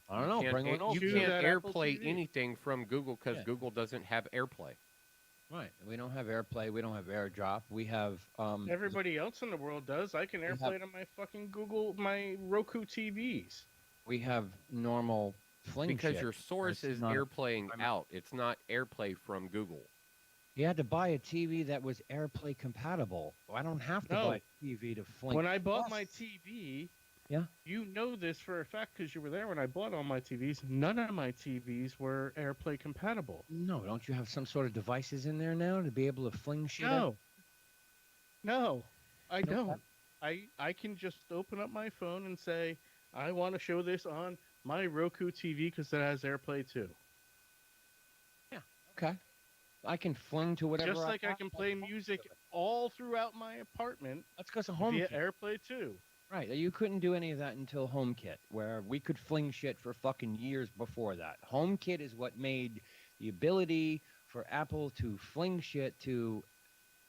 I don't know. Can't- Bring one you over. to can't that Apple AirPlay TV. anything from Google because Yeah. Google doesn't have AirPlay. Right. We don't have AirPlay. We don't have AirDrop. We have Everybody else in the world does. I can have- AirPlay to my fucking my Roku TVs. we have normal fling Because shit. your source That's is not- AirPlaying I'm- out. It's not AirPlay from Google. You had to buy a TV that was AirPlay compatible. I don't have to No. buy a TV to fling. When I bought Yes. my TV, Yeah. you know this for a fact because you were there when I bought all my TVs. None of my TVs were AirPlay compatible. No, don't you have some sort of devices in there now to be able to fling shit? No, no, I No, don't. I can just open up my phone and say I want to show this on my Roku TV because it has AirPlay too. Okay. I can fling to whatever. Just like I want. can play music all throughout my apartment That's because of via HomeKit. AirPlay too. Right. You couldn't do any of that until HomeKit, where we could fling shit for fucking years before that. HomeKit is what made the ability for Apple to fling shit to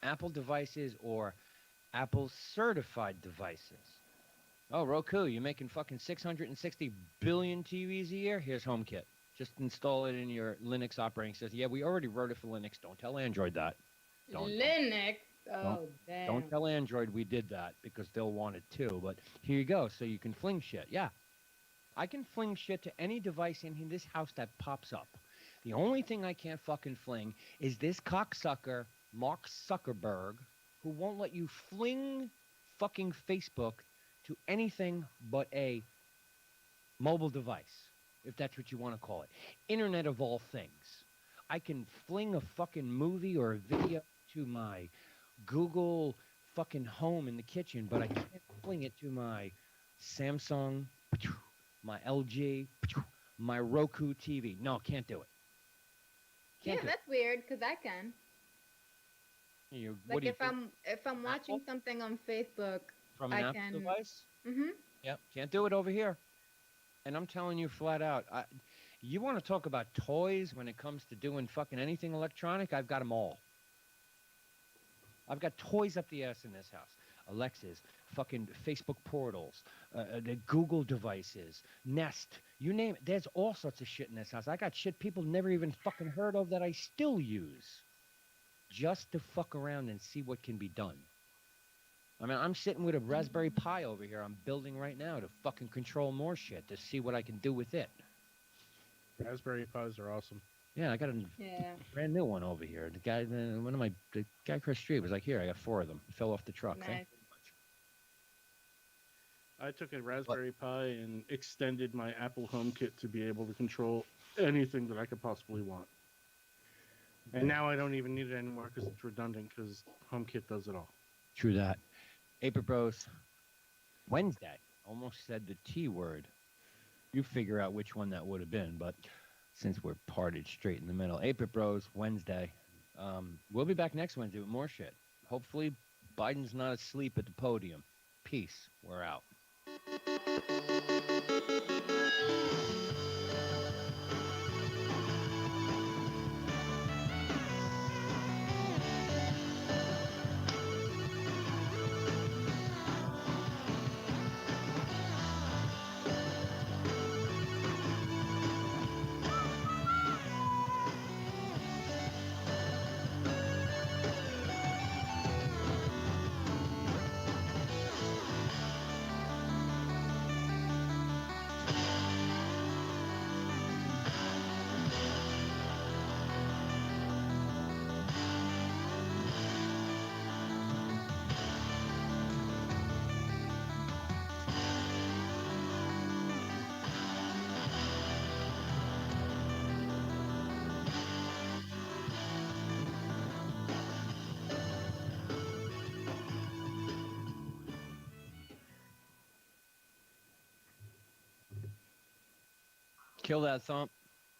Apple devices or Apple certified devices. Oh, Roku, you're making fucking 660 billion TVs a year? Here's HomeKit. Just install it in your Linux operating system. Yeah, we already wrote it for Linux. Don't tell Android that. Don't- Linux. Oh, damn. Don't tell Android we did that because they'll want it too. But here you go. So you can fling shit. Yeah. I can fling shit to any device in this house that pops up. The only thing I can't fucking fling is this cocksucker, Mark Zuckerberg, who won't let you fling fucking Facebook to anything but a mobile device, if that's what you want to call it. Internet of all things. I can fling a fucking movie or a video to my Google fucking home in the kitchen, but I can't fling it to my Samsung, my LG, my Roku TV. No, can't do it. Yeah, Can't do it. that's weird because I can. What Like do you if I'm watching Apple? something on Facebook. from an I Apple can- device? Mhm. Yep, can't do it over here. And I'm telling you flat out, you want to talk about toys when it comes to doing fucking anything electronic? I've got them all. I've got toys up the ass in this house. Alexas, fucking Facebook portals, the Google devices, Nest, you name it. There's all sorts of shit in this house. I got shit people never even fucking heard of that I still use just to fuck around and see what can be done. I mean, I'm sitting with a Raspberry Pi over here I'm building right now to fucking control more shit to see what I can do with it. Raspberry Pis are awesome. Yeah, I got a Yeah. brand new one over here. The guy across the street was like, "Here, I got 4 of them." Fell off the truck. Thank Nice. you very much. I took a Raspberry Pi and extended my Apple HomeKit to be able to control anything that I could possibly want. And now I don't even need it anymore because it's redundant because HomeKit does it all. True that. Ape Bros. Wednesday. Almost said the T word. You figure out which one that would have been, but since we're parted straight in the middle. Ape Bros. Wednesday. We'll be back next Wednesday with more shit. Hopefully Biden's not asleep at the podium. Peace. We're out. Kill that thump.